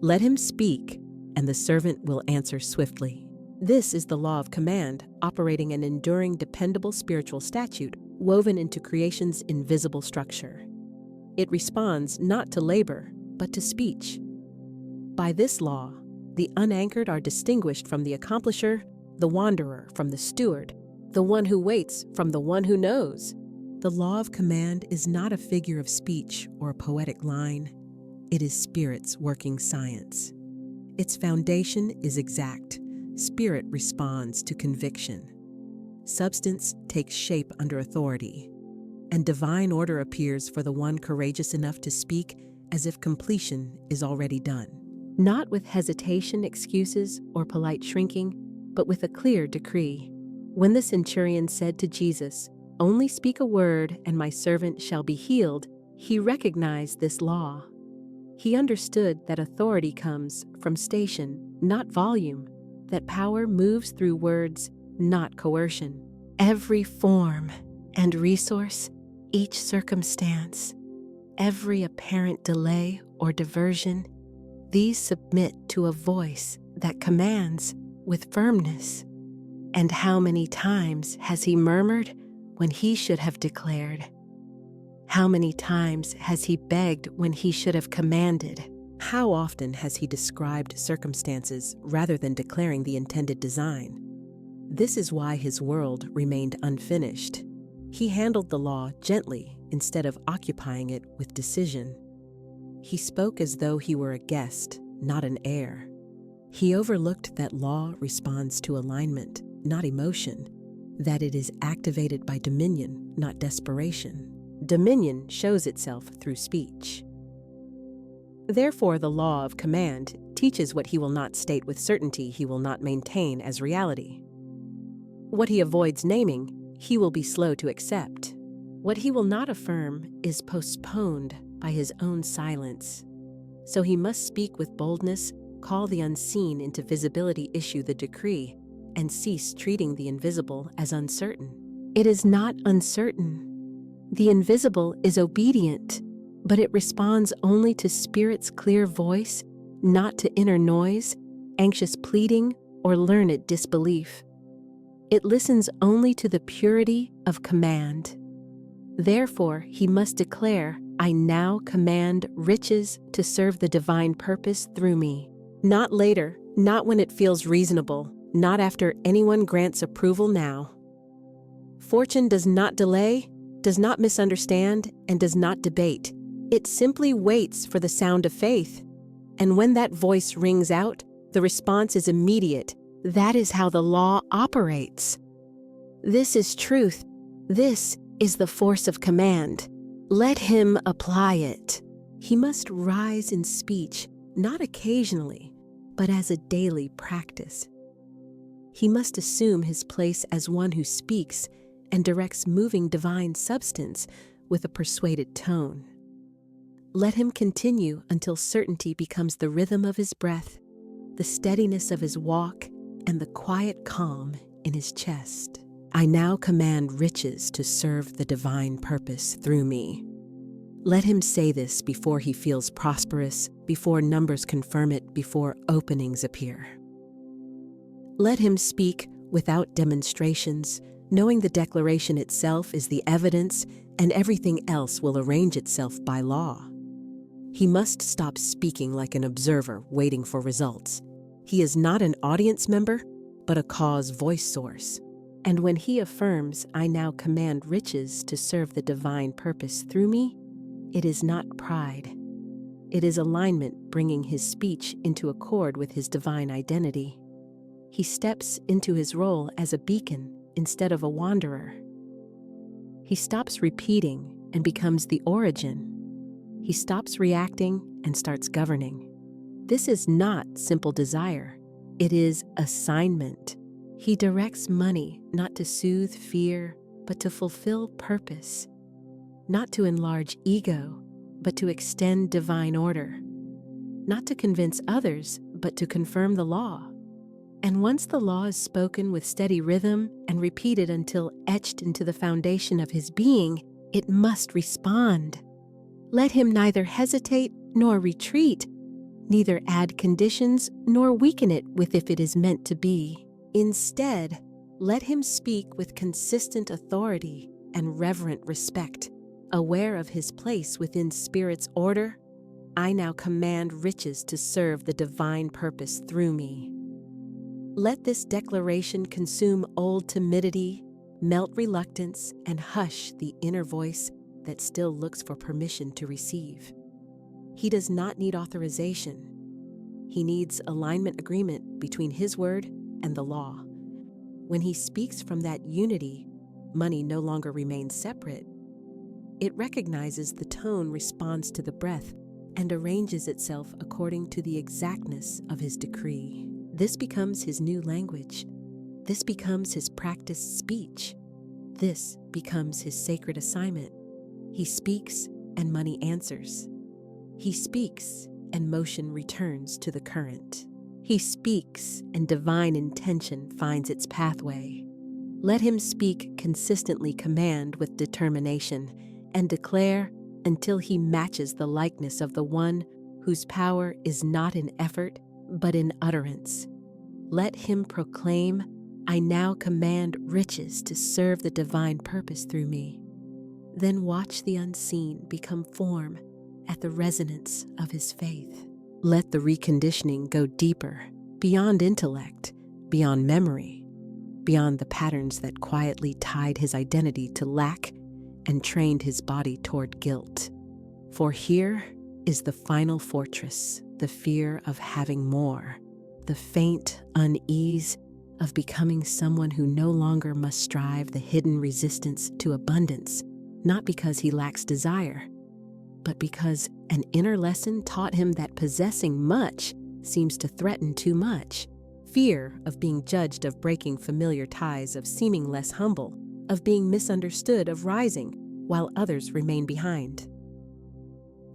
Let him speak, and the servant will answer swiftly. This is the law of command, operating an enduring, dependable spiritual statute woven into creation's invisible structure. It responds not to labor, but to speech. By this law, the unanchored are distinguished from the accomplisher, the wanderer from the steward, the one who waits from the one who knows. The law of command is not a figure of speech or a poetic line. It is spirit's working science. Its foundation is exact. Spirit responds to conviction. Substance takes shape under authority. And divine order appears for the one courageous enough to speak as if completion is already done. Not with hesitation, excuses, or polite shrinking, but with a clear decree. When the centurion said to Jesus, "Only speak a word, and my servant shall be healed," he recognized this law. He understood that authority comes from station, not volume, that power moves through words, not coercion. Every form and resource, each circumstance, every apparent delay or diversion, these submit to a voice that commands with firmness. And how many times has he murmured when he should have declared? How many times has he begged when he should have commanded? How often has he described circumstances rather than declaring the intended design? This is why his world remained unfinished. He handled the law gently instead of occupying it with decision. He spoke as though he were a guest, not an heir. He overlooked that law responds to alignment, not emotion, that it is activated by dominion, not desperation. Dominion shows itself through speech. Therefore, the law of command teaches what he will not state with certainty, he will not maintain as reality. What he avoids naming, he will be slow to accept. What he will not affirm is postponed by his own silence. So he must speak with boldness, call the unseen into visibility, issue the decree, and cease treating the invisible as uncertain. It is not uncertain. The invisible is obedient, but it responds only to Spirit's clear voice, not to inner noise, anxious pleading, or learned disbelief. It listens only to the purity of command. Therefore, he must declare, "I now command riches to serve the divine purpose through me." Not later, not when it feels reasonable, not after anyone grants approval now. Fortune does not delay, does not misunderstand, and does not debate. It simply waits for the sound of faith. And when that voice rings out, the response is immediate. That is how the law operates. This is truth. This is the force of command. Let him apply it. He must rise in speech, not occasionally, but as a daily practice. He must assume his place as one who speaks and directs moving divine substance with a persuaded tone. Let him continue until certainty becomes the rhythm of his breath, the steadiness of his walk, and the quiet calm in his chest. I now command riches to serve the divine purpose through me. Let him say this before he feels prosperous, before numbers confirm it, before openings appear. Let him speak without demonstrations, knowing the declaration itself is the evidence and everything else will arrange itself by law. He must stop speaking like an observer waiting for results. He is not an audience member, but a cause voice source. And when he affirms, I now command riches to serve the divine purpose through me, it is not pride. It is alignment bringing his speech into accord with his divine identity. He steps into his role as a beacon instead of a wanderer. He stops repeating and becomes the origin. He stops reacting and starts governing. This is not simple desire. It is assignment. He directs money not to soothe fear, but to fulfill purpose. Not to enlarge ego, but to extend divine order. Not to convince others, but to confirm the law. And once the law is spoken with steady rhythm and repeated until etched into the foundation of his being, it must respond. Let him neither hesitate nor retreat, neither add conditions nor weaken it with if it is meant to be. Instead, let him speak with consistent authority and reverent respect, aware of his place within Spirit's order. I now command riches to serve the divine purpose through me. Let this declaration consume old timidity, melt reluctance, and hush the inner voice that still looks for permission to receive. He does not need authorization. He needs alignment agreement between his word and the law. When he speaks from that unity, money no longer remains separate. It recognizes the tone responds to the breath and arranges itself according to the exactness of his decree. This becomes his new language. This becomes his practiced speech. This becomes his sacred assignment. He speaks and money answers. He speaks and motion returns to the current. He speaks and divine intention finds its pathway. Let him speak consistently, command with determination, and declare until he matches the likeness of the one whose power is not in effort, but in utterance. Let him proclaim, I now command riches to serve the divine purpose through me. Then watch the unseen become form at the resonance of his faith. Let the reconditioning go deeper, beyond intellect, beyond memory, beyond the patterns that quietly tied his identity to lack and trained his body toward guilt. For here is the final fortress, the fear of having more, the faint unease of becoming someone who no longer must strive the hidden resistance to abundance, not because he lacks desire, but because an inner lesson taught him that possessing much seems to threaten too much. Fear of being judged, of breaking familiar ties, of seeming less humble, of being misunderstood, of rising while others remain behind.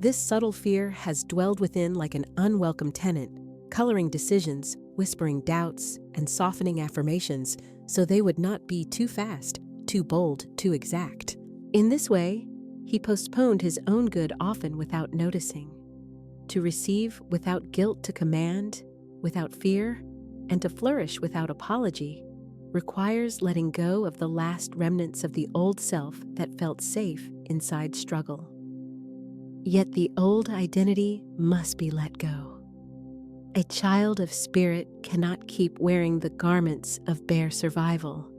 This subtle fear has dwelled within like an unwelcome tenant, coloring decisions, whispering doubts, and softening affirmations so they would not be too fast, too bold, too exact. In this way, he postponed his own good often without noticing. To receive without guilt, to command without fear, and to flourish without apology requires letting go of the last remnants of the old self that felt safe inside struggle. Yet the old identity must be let go. A child of spirit cannot keep wearing the garments of bare survival.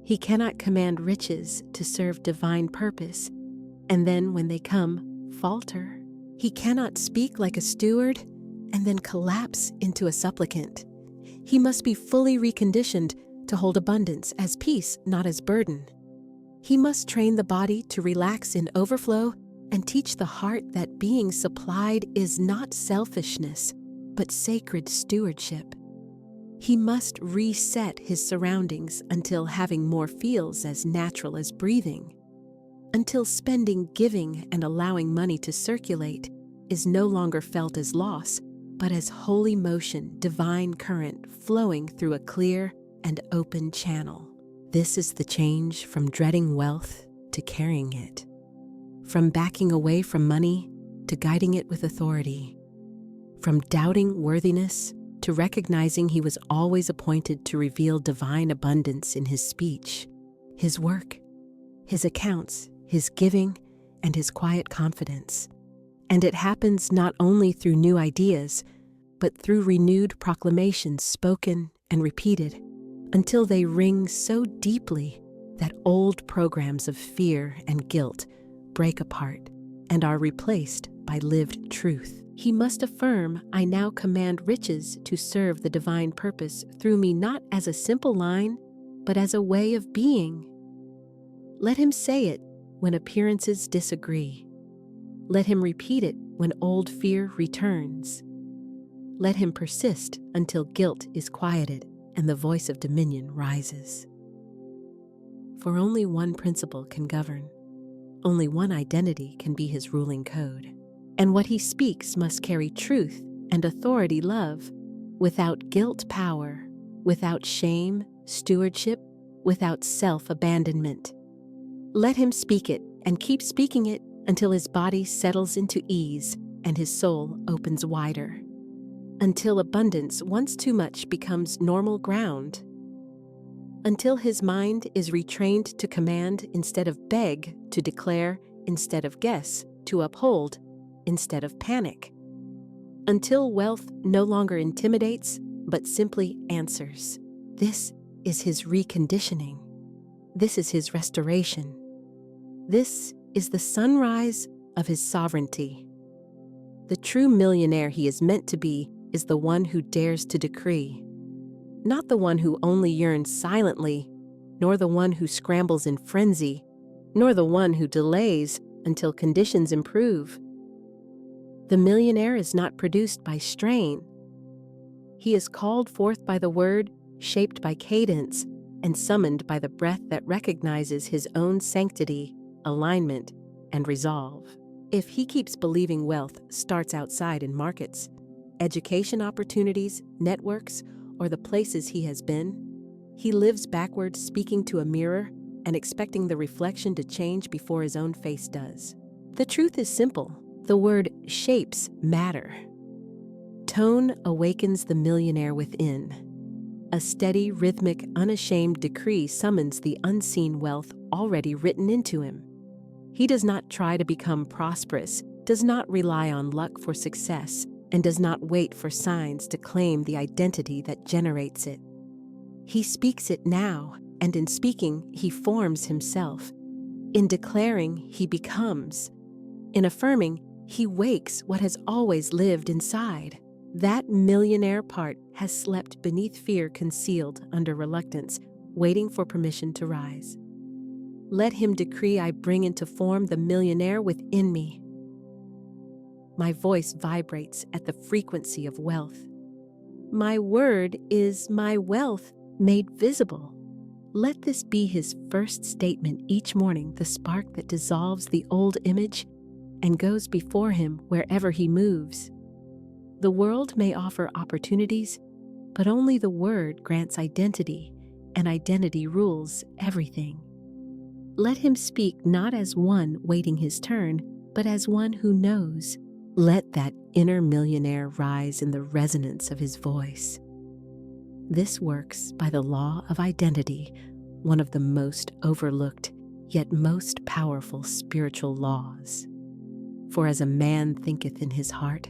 He cannot command riches to serve divine purpose, and then when they come, falter. He cannot speak like a steward and then collapse into a supplicant. He must be fully reconditioned to hold abundance as peace, not as burden. He must train the body to relax in overflow and teach the heart that being supplied is not selfishness, but sacred stewardship. He must reset his surroundings until having more feels as natural as breathing, until spending, giving, and allowing money to circulate is no longer felt as loss, but as holy motion, divine current flowing through a clear and open channel. This is the change from dreading wealth to carrying it, from backing away from money to guiding it with authority, from doubting worthiness to recognizing he was always appointed to reveal divine abundance in his speech, his work, his accounts, his giving, and his quiet confidence. And it happens not only through new ideas, but through renewed proclamations spoken and repeated until they ring so deeply that old programs of fear and guilt break apart and are replaced by lived truth. He must affirm, "I now command riches to serve the divine purpose through me," not as a simple line, but as a way of being. Let him say it when appearances disagree. Let him repeat it when old fear returns. Let him persist until guilt is quieted and the voice of dominion rises. For only one principle can govern. Only one identity can be his ruling code. And what he speaks must carry truth and authority love, without guilt power, without shame stewardship, without self-abandonment. Let him speak it and keep speaking it until his body settles into ease and his soul opens wider, until abundance once too much becomes normal ground, until his mind is retrained to command instead of beg, to declare instead of guess, to uphold instead of panic, until wealth no longer intimidates but simply answers. This is his reconditioning. This is his restoration. This is the sunrise of his sovereignty. The true millionaire he is meant to be is the one who dares to decree, not the one who only yearns silently, nor the one who scrambles in frenzy, nor the one who delays until conditions improve. The millionaire is not produced by strain. He is called forth by the word, shaped by cadence, and summoned by the breath that recognizes his own sanctity, alignment, and resolve. If he keeps believing wealth starts outside in markets, education opportunities, networks, or the places he has been, he lives backwards, speaking to a mirror and expecting the reflection to change before his own face does. The truth is simple. The word shapes matter. Tone awakens the millionaire within. A steady, rhythmic, unashamed decree summons the unseen wealth already written into him. He does not try to become prosperous, does not rely on luck for success, and does not wait for signs to claim the identity that generates it. He speaks it now, and in speaking, he forms himself. In declaring, he becomes. In affirming, he wakes what has always lived inside. That millionaire part has slept beneath fear, concealed under reluctance, waiting for permission to rise. Let him decree, "I bring into form the millionaire within me." My voice vibrates at the frequency of wealth. My word is my wealth made visible. Let this be his first statement each morning, the spark that dissolves the old image and goes before him wherever he moves. The world may offer opportunities, but only the word grants identity, and identity rules everything. Let him speak not as one waiting his turn, but as one who knows. Let that inner millionaire rise in the resonance of his voice. This works by the law of identity, one of the most overlooked yet most powerful spiritual laws. For as a man thinketh in his heart,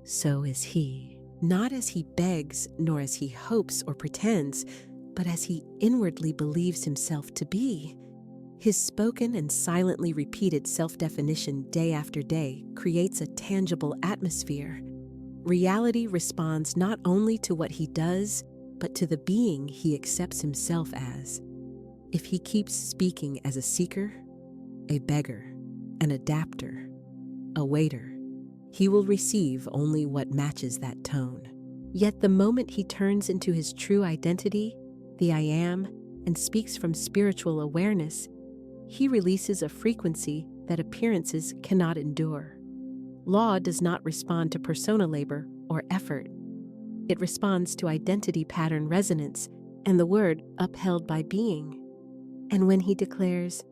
so is he. Not as he begs, nor as he hopes or pretends, but as he inwardly believes himself to be. His spoken and silently repeated self-definition day after day creates a tangible atmosphere. Reality responds not only to what he does, but to the being he accepts himself as. If he keeps speaking as a seeker, a beggar, an adapter, a waiter, he will receive only what matches that tone. Yet the moment he turns into his true identity, the I am, and speaks from spiritual awareness, he releases a frequency that appearances cannot endure. Law does not respond to persona labor or effort. It responds to identity pattern resonance and the word upheld by being. And when he declares,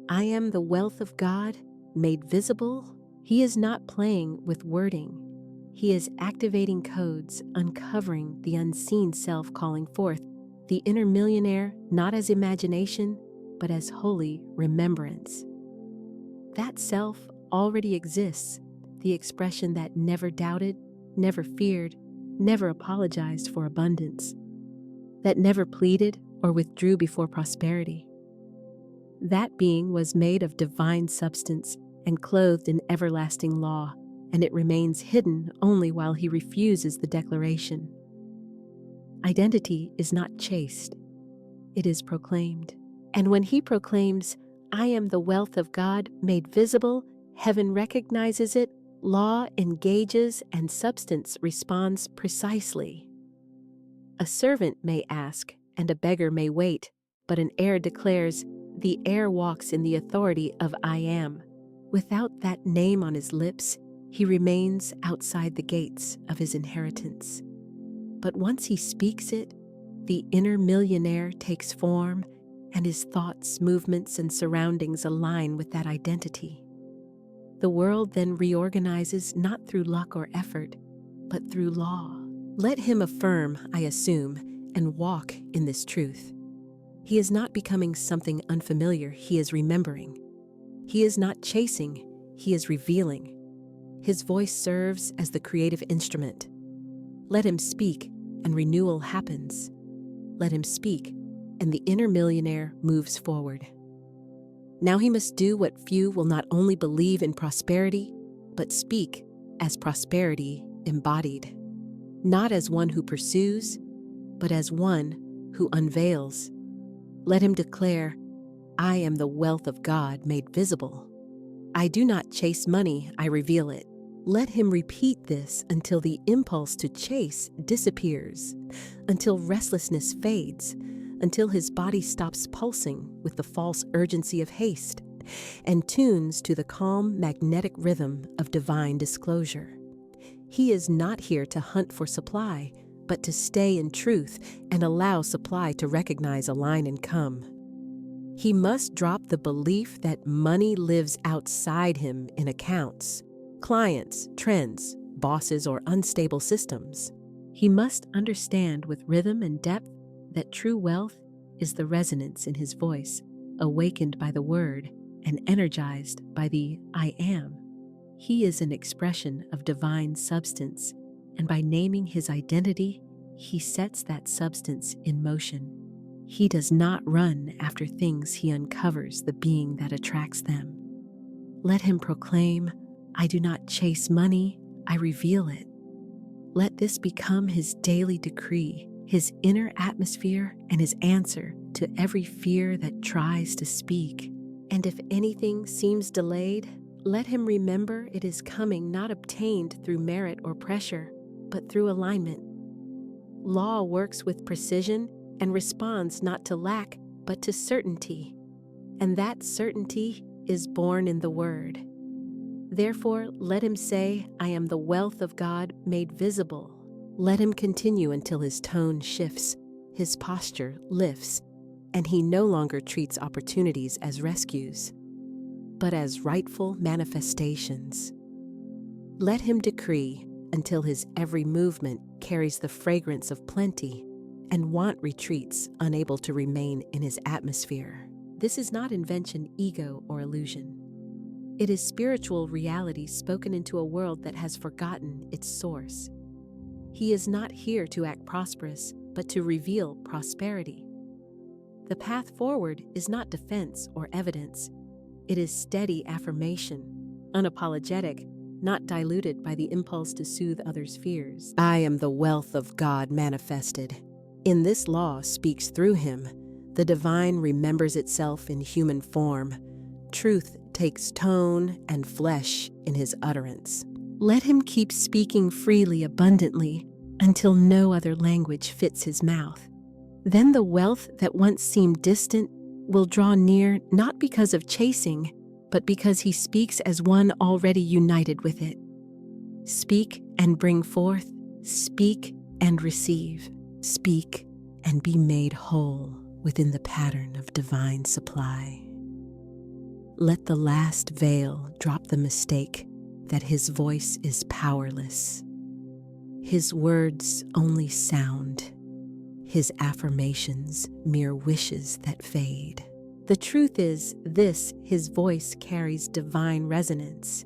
I am the wealth of God made visible, he is not playing with wording. He is activating codes, uncovering the unseen self, calling forth the inner millionaire not as imagination, but as holy remembrance. That self already exists, the expression that never doubted, never feared, never apologized for abundance, that never pleaded or withdrew before prosperity. That being was made of divine substance and clothed in everlasting law, and it remains hidden only while he refuses the declaration. Identity is not chased, it is proclaimed. And when he proclaims, I am the wealth of God made visible, heaven recognizes it, law engages, and substance responds precisely. A servant may ask, and a beggar may wait, but an heir declares, the heir walks in the authority of I am. Without that name on his lips, he remains outside the gates of his inheritance. But once he speaks it, the inner millionaire takes form, and his thoughts, movements, and surroundings align with that identity. The world then reorganizes not through luck or effort, but through law. Let him affirm, I assume, and walk in this truth. He is not becoming something unfamiliar, he is remembering. He is not chasing, he is revealing. His voice serves as the creative instrument. Let him speak, and renewal happens. Let him speak, and the inner millionaire moves forward. Now he must do what few will not only believe in prosperity, but speak as prosperity embodied. Not as one who pursues, but as one who unveils. Let him declare, I am the wealth of God made visible. I do not chase money, I reveal it. Let him repeat this until the impulse to chase disappears, until restlessness fades, until his body stops pulsing with the false urgency of haste and tunes to the calm magnetic rhythm of divine disclosure. He is not here to hunt for supply, but to stay in truth and allow supply to recognize, align, and come. He must drop the belief that money lives outside him in accounts, clients, trends, bosses, or unstable systems. He must understand with rhythm and depth that true wealth is the resonance in his voice, awakened by the word and energized by the I am. He is an expression of divine substance, and by naming his identity, he sets that substance in motion. He does not run after things, he uncovers the being that attracts them. Let him proclaim, I do not chase money, I reveal it. Let this become his daily decree, his inner atmosphere, and his answer to every fear that tries to speak. And if anything seems delayed, let him remember it is coming, not obtained through merit or pressure, but through alignment. Law works with precision and responds not to lack, but to certainty. And that certainty is born in the word. Therefore, let him say, I am the wealth of God made visible. Let him continue until his tone shifts, his posture lifts, and he no longer treats opportunities as rescues, but as rightful manifestations. Let him decree until his every movement carries the fragrance of plenty, and want retreats unable to remain in his atmosphere. This is not invention, ego, or illusion. It is spiritual reality spoken into a world that has forgotten its source. He is not here to act prosperous, but to reveal prosperity. The path forward is not defense or evidence. It is steady affirmation, unapologetic, not diluted by the impulse to soothe others' fears. I am the wealth of God manifested. In this law speaks through him. The divine remembers itself in human form. Truth takes tone and flesh in his utterance. Let him keep speaking freely, abundantly, until no other language fits his mouth. Then the wealth that once seemed distant will draw near, not because of chasing, but because he speaks as one already united with it. Speak and bring forth, speak and receive, speak and be made whole within the pattern of divine supply. Let the last veil drop the mistake that his voice is powerless. His words only sound, his affirmations mere wishes that fade. The truth is this: his voice carries divine resonance.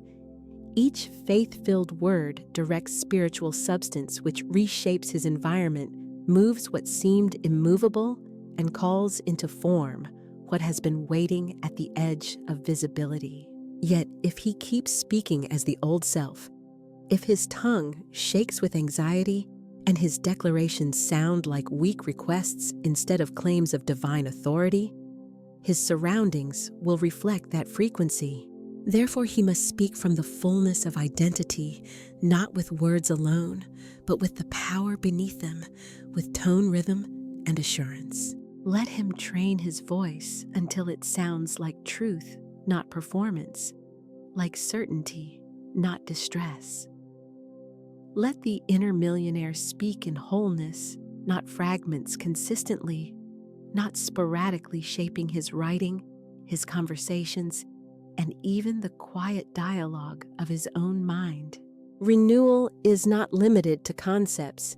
Each faith-filled word directs spiritual substance which reshapes his environment, moves what seemed immovable, and calls into form what has been waiting at the edge of visibility. Yet, if he keeps speaking as the old self, if his tongue shakes with anxiety and his declarations sound like weak requests instead of claims of divine authority, his surroundings will reflect that frequency. Therefore, he must speak from the fullness of identity, not with words alone, but with the power beneath them, with tone, rhythm, and assurance. Let him train his voice until it sounds like truth, not performance, like certainty, not distress. Let the inner millionaire speak in wholeness, not fragments, consistently, not sporadically, shaping his writing, his conversations, and even the quiet dialogue of his own mind. Renewal is not limited to concepts.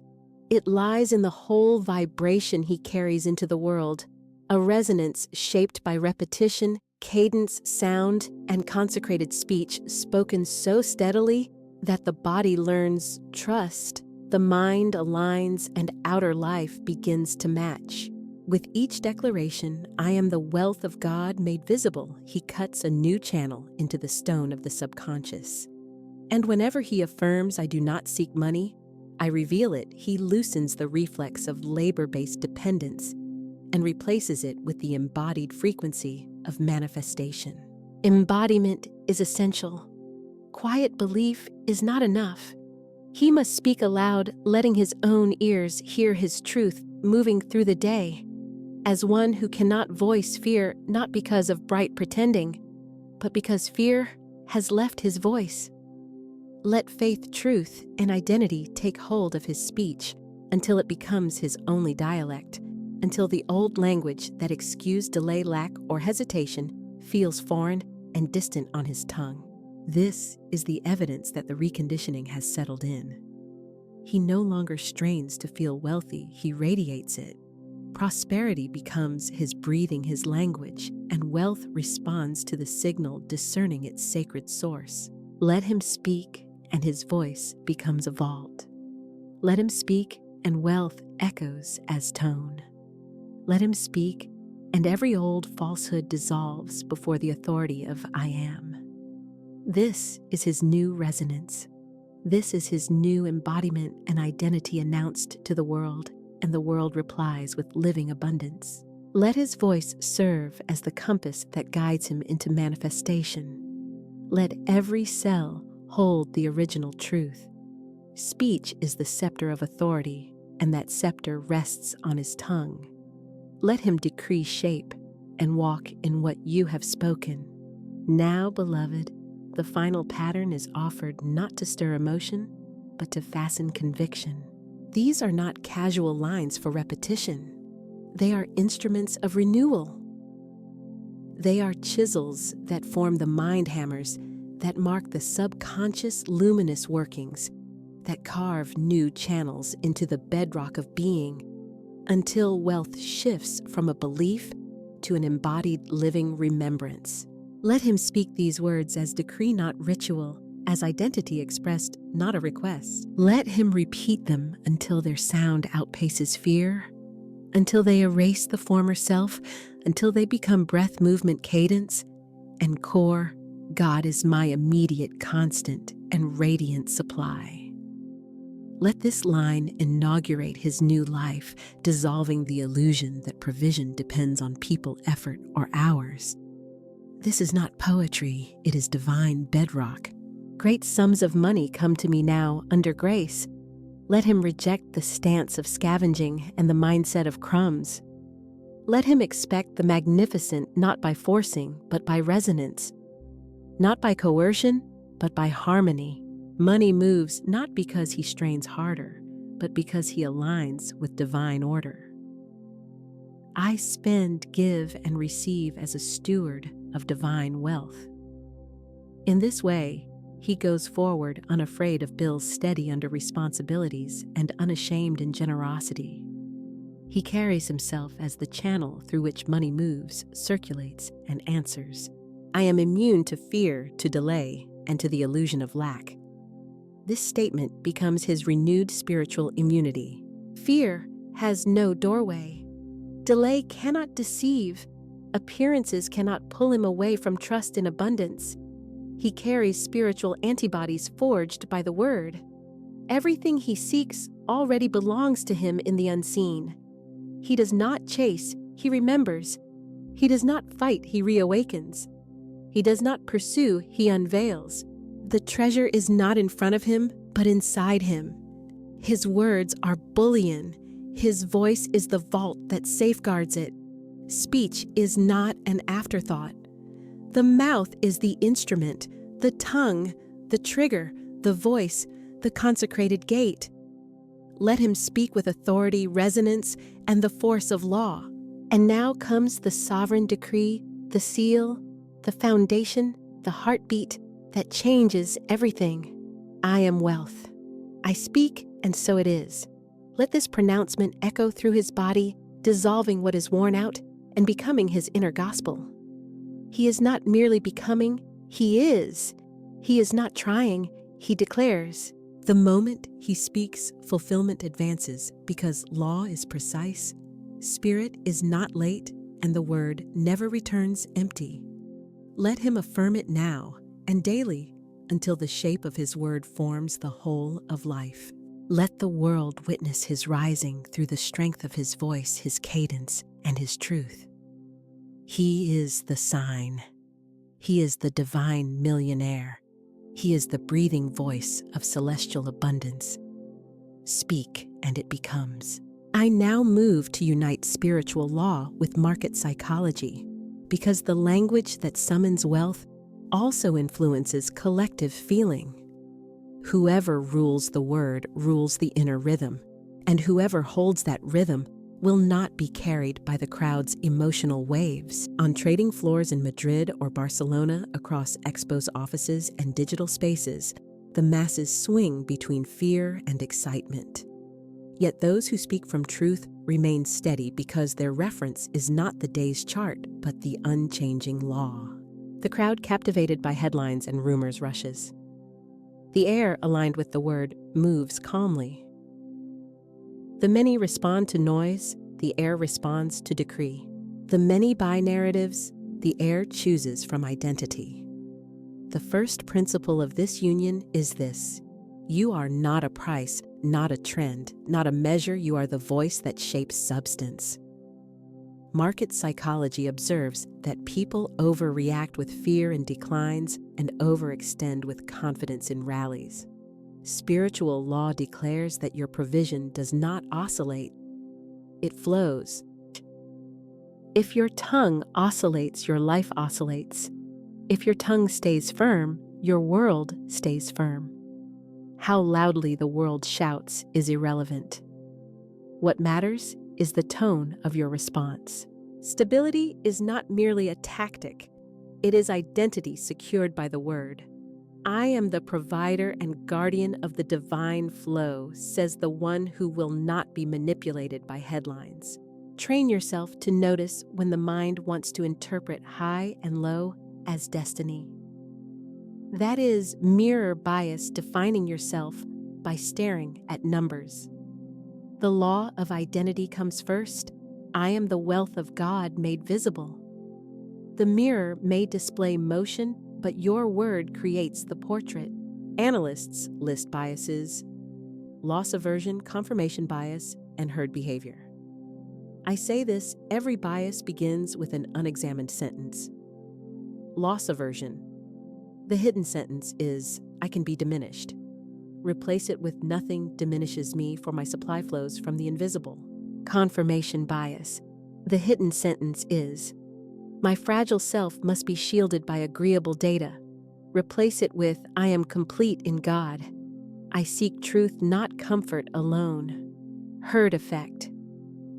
It lies in the whole vibration he carries into the world, a resonance shaped by repetition, cadence, sound, and consecrated speech spoken so steadily that the body learns trust, the mind aligns, and outer life begins to match. With each declaration, I am the wealth of God made visible, he cuts a new channel into the stone of the subconscious. And whenever he affirms, I do not seek money, I reveal it, he loosens the reflex of labor-based dependence and replaces it with the embodied frequency of manifestation. Embodiment is essential. Quiet belief is not enough. He must speak aloud, letting his own ears hear his truth moving through the day. As one who cannot voice fear, not because of bright pretending, but because fear has left his voice. Let faith, truth, and identity take hold of his speech until it becomes his only dialect, until the old language that excused delay, lack, or hesitation feels foreign and distant on his tongue. This is the evidence that the reconditioning has settled in. He no longer strains to feel wealthy, he radiates it. Prosperity becomes his breathing, his language, and wealth responds to the signal discerning its sacred source. Let him speak, and his voice becomes a vault. Let him speak, and wealth echoes as tone. Let him speak, and every old falsehood dissolves before the authority of I am. This is his new resonance. This is his new embodiment and identity announced to the world, and the world replies with living abundance. Let his voice serve as the compass that guides him into manifestation. Let every cell hold the original truth. Speech is the scepter of authority, and that scepter rests on his tongue. Let him decree shape and walk in what you have spoken. Now, beloved, the final pattern is offered not to stir emotion, but to fasten conviction. These are not casual lines for repetition. They are instruments of renewal. They are chisels that form the mind hammers that mark the subconscious luminous workings, that carve new channels into the bedrock of being, until wealth shifts from a belief to an embodied living remembrance. Let him speak these words as decree, not ritual, as identity expressed, not a request. Let him repeat them until their sound outpaces fear, until they erase the former self, until they become breath movement cadence and core. God is my immediate constant and radiant supply. Let this line inaugurate his new life, dissolving the illusion that provision depends on people, effort, or hours. This is not poetry, it is divine bedrock. Great sums of money come to me now under grace. Let him reject the stance of scavenging and the mindset of crumbs. Let him expect the magnificent not by forcing, but by resonance. Not by coercion, but by harmony. Money moves not because he strains harder, but because he aligns with divine order. I spend, give, and receive as a steward of divine wealth. In this way, he goes forward unafraid of bills, steady under responsibilities, and unashamed in generosity. He carries himself as the channel through which money moves, circulates, and answers. I am immune to fear, to delay, and to the illusion of lack. This statement becomes his renewed spiritual immunity. Fear has no doorway. Delay cannot deceive. Appearances cannot pull him away from trust in abundance. He carries spiritual antibodies forged by the word. Everything he seeks already belongs to him in the unseen. He does not chase, he remembers. He does not fight, he reawakens. He does not pursue, he unveils. The treasure is not in front of him, but inside him. His words are bullion. His voice is the vault that safeguards it. Speech is not an afterthought. The mouth is the instrument, the tongue, the trigger, the voice, the consecrated gate. Let him speak with authority, resonance, and the force of law. And now comes the sovereign decree, the seal, the foundation, the heartbeat that changes everything. I am wealth. I speak, and so it is. Let this pronouncement echo through his body, dissolving what is worn out and becoming his inner gospel. He is not merely becoming, he is. He is not trying, he declares. The moment he speaks, fulfillment advances because law is precise, spirit is not late, and the word never returns empty. Let him affirm it now and daily until the shape of his word forms the whole of life. Let the world witness his rising through the strength of his voice, his cadence, and his truth. He is the sign. He is the divine millionaire. He is the breathing voice of celestial abundance. Speak, and it becomes. I now move to unite spiritual law with market psychology, because the language that summons wealth also influences collective feeling. Whoever rules the word rules the inner rhythm, and whoever holds that rhythm will not be carried by the crowd's emotional waves. On trading floors in Madrid or Barcelona, across Expo's offices and digital spaces, the masses swing between fear and excitement. Yet those who speak from truth remain steady because their reference is not the day's chart, but the unchanging law. The crowd, captivated by headlines and rumors, rushes. The air, aligned with the word, moves calmly. The many respond to noise, the air responds to decree. The many buy narratives, the air chooses from identity. The first principle of this union is this: you are not a price, not a trend, not a measure, you are the voice that shapes substance. Market psychology observes that people overreact with fear in declines and overextend with confidence in rallies. Spiritual law declares that your provision does not oscillate, it flows. If your tongue oscillates, your life oscillates. If your tongue stays firm, your world stays firm. How loudly the world shouts is irrelevant. What matters is the tone of your response. Stability is not merely a tactic, it is identity secured by the word. I am the provider and guardian of the divine flow, says the one who will not be manipulated by headlines. Train yourself to notice when the mind wants to interpret high and low as destiny. That is mirror bias, defining yourself by staring at numbers. The law of identity comes first, I am the wealth of God made visible. The mirror may display motion, but your word creates the portrait. Analysts list biases: loss aversion, confirmation bias, and herd behavior. I say this, every bias begins with an unexamined sentence. Loss aversion. The hidden sentence is, I can be diminished. Replace it with nothing diminishes me, for my supply flows from the invisible. Confirmation bias. The hidden sentence is, my fragile self must be shielded by agreeable data. Replace it with, I am complete in God. I seek truth, not comfort alone. Herd effect.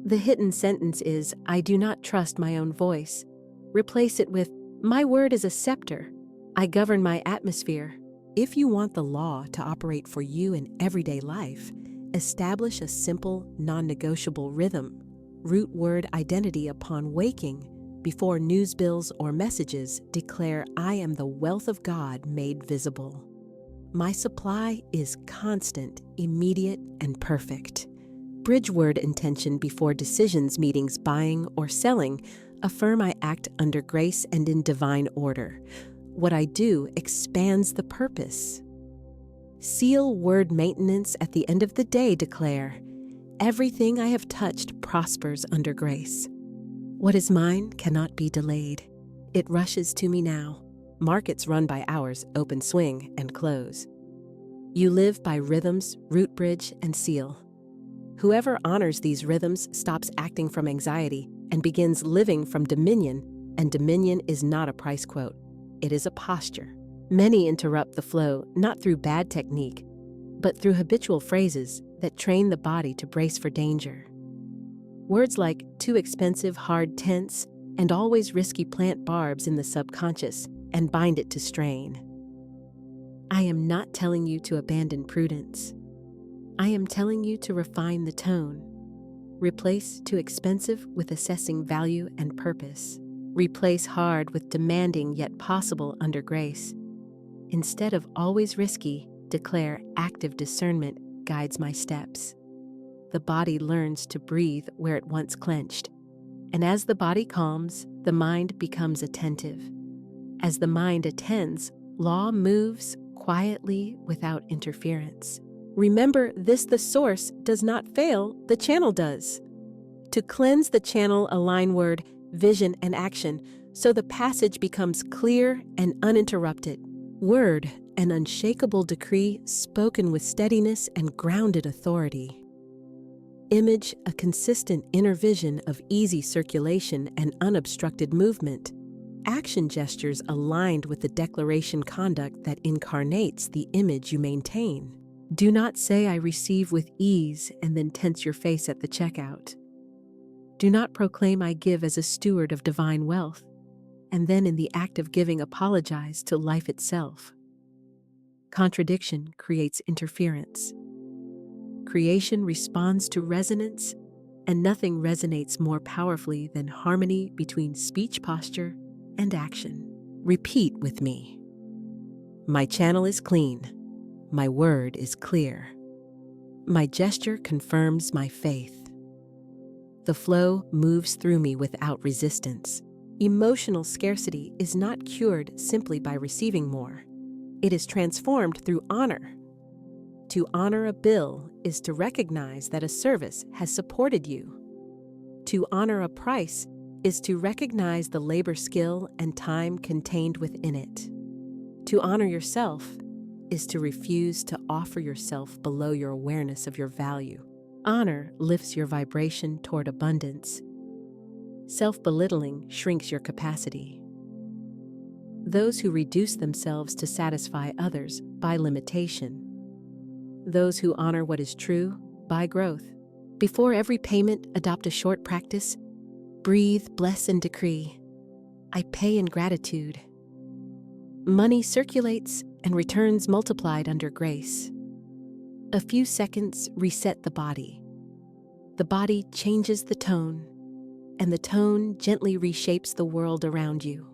The hidden sentence is, I do not trust my own voice. Replace it with, my word is a scepter. I govern my atmosphere. If you want the law to operate for you in everyday life, establish a simple, non-negotiable rhythm. Root word identity upon waking. Before news bills or messages, declare, I am the wealth of God made visible. My supply is constant, immediate, and perfect. Bridge word intention before decisions, meetings, buying, or selling. Affirm I act under grace and in divine order. What I do expands the purpose. Seal word maintenance at the end of the day. Declare, everything I have touched prospers under grace. What is mine cannot be delayed. It rushes to me now. Markets run by hours, open, swing, and close. You live by rhythms, root, bridge, and seal. Whoever honors these rhythms stops acting from anxiety and begins living from dominion, and dominion is not a price quote. It is a posture. Many interrupt the flow not through bad technique, but through habitual phrases that train the body to brace for danger. Words like too expensive, hard, tense, and always risky plant barbs in the subconscious and bind it to strain. I am not telling you to abandon prudence. I am telling you to refine the tone. Replace too expensive with assessing value and purpose. Replace hard with demanding yet possible under grace. Instead of always risky, declare active discernment guides my steps. The body learns to breathe where it once clenched. And as the body calms, the mind becomes attentive. As the mind attends, law moves quietly without interference. Remember this, the source does not fail, the channel does. To cleanse the channel, align word, vision, and action so the passage becomes clear and uninterrupted. Word, an unshakable decree spoken with steadiness and grounded authority. Image, a consistent inner vision of easy circulation and unobstructed movement. Action gestures aligned with the declaration conduct that incarnates the image you maintain. Do not say I receive with ease and then tense your face at the checkout. Do not proclaim I give as a steward of divine wealth, and then in the act of giving apologize to life itself. Contradiction creates interference. Creation responds to resonance, and nothing resonates more powerfully than harmony between speech posture and action. Repeat with me. My channel is clean. My word is clear. My gesture confirms my faith. The flow moves through me without resistance. Emotional scarcity is not cured simply by receiving more. It is transformed through honor. To honor a bill is to recognize that a service has supported you. To honor a price is to recognize the labor, skill, and time contained within it. To honor yourself is to refuse to offer yourself below your awareness of your value. Honor lifts your vibration toward abundance. Self-belittling shrinks your capacity. Those who reduce themselves to satisfy others buy limitation. Those who honor what is true buy growth. Before every payment, adopt a short practice. Breathe, bless, and decree. I pay in gratitude. Money circulates and returns multiplied under grace. A few seconds reset the body. The body changes the tone, and the tone gently reshapes the world around you.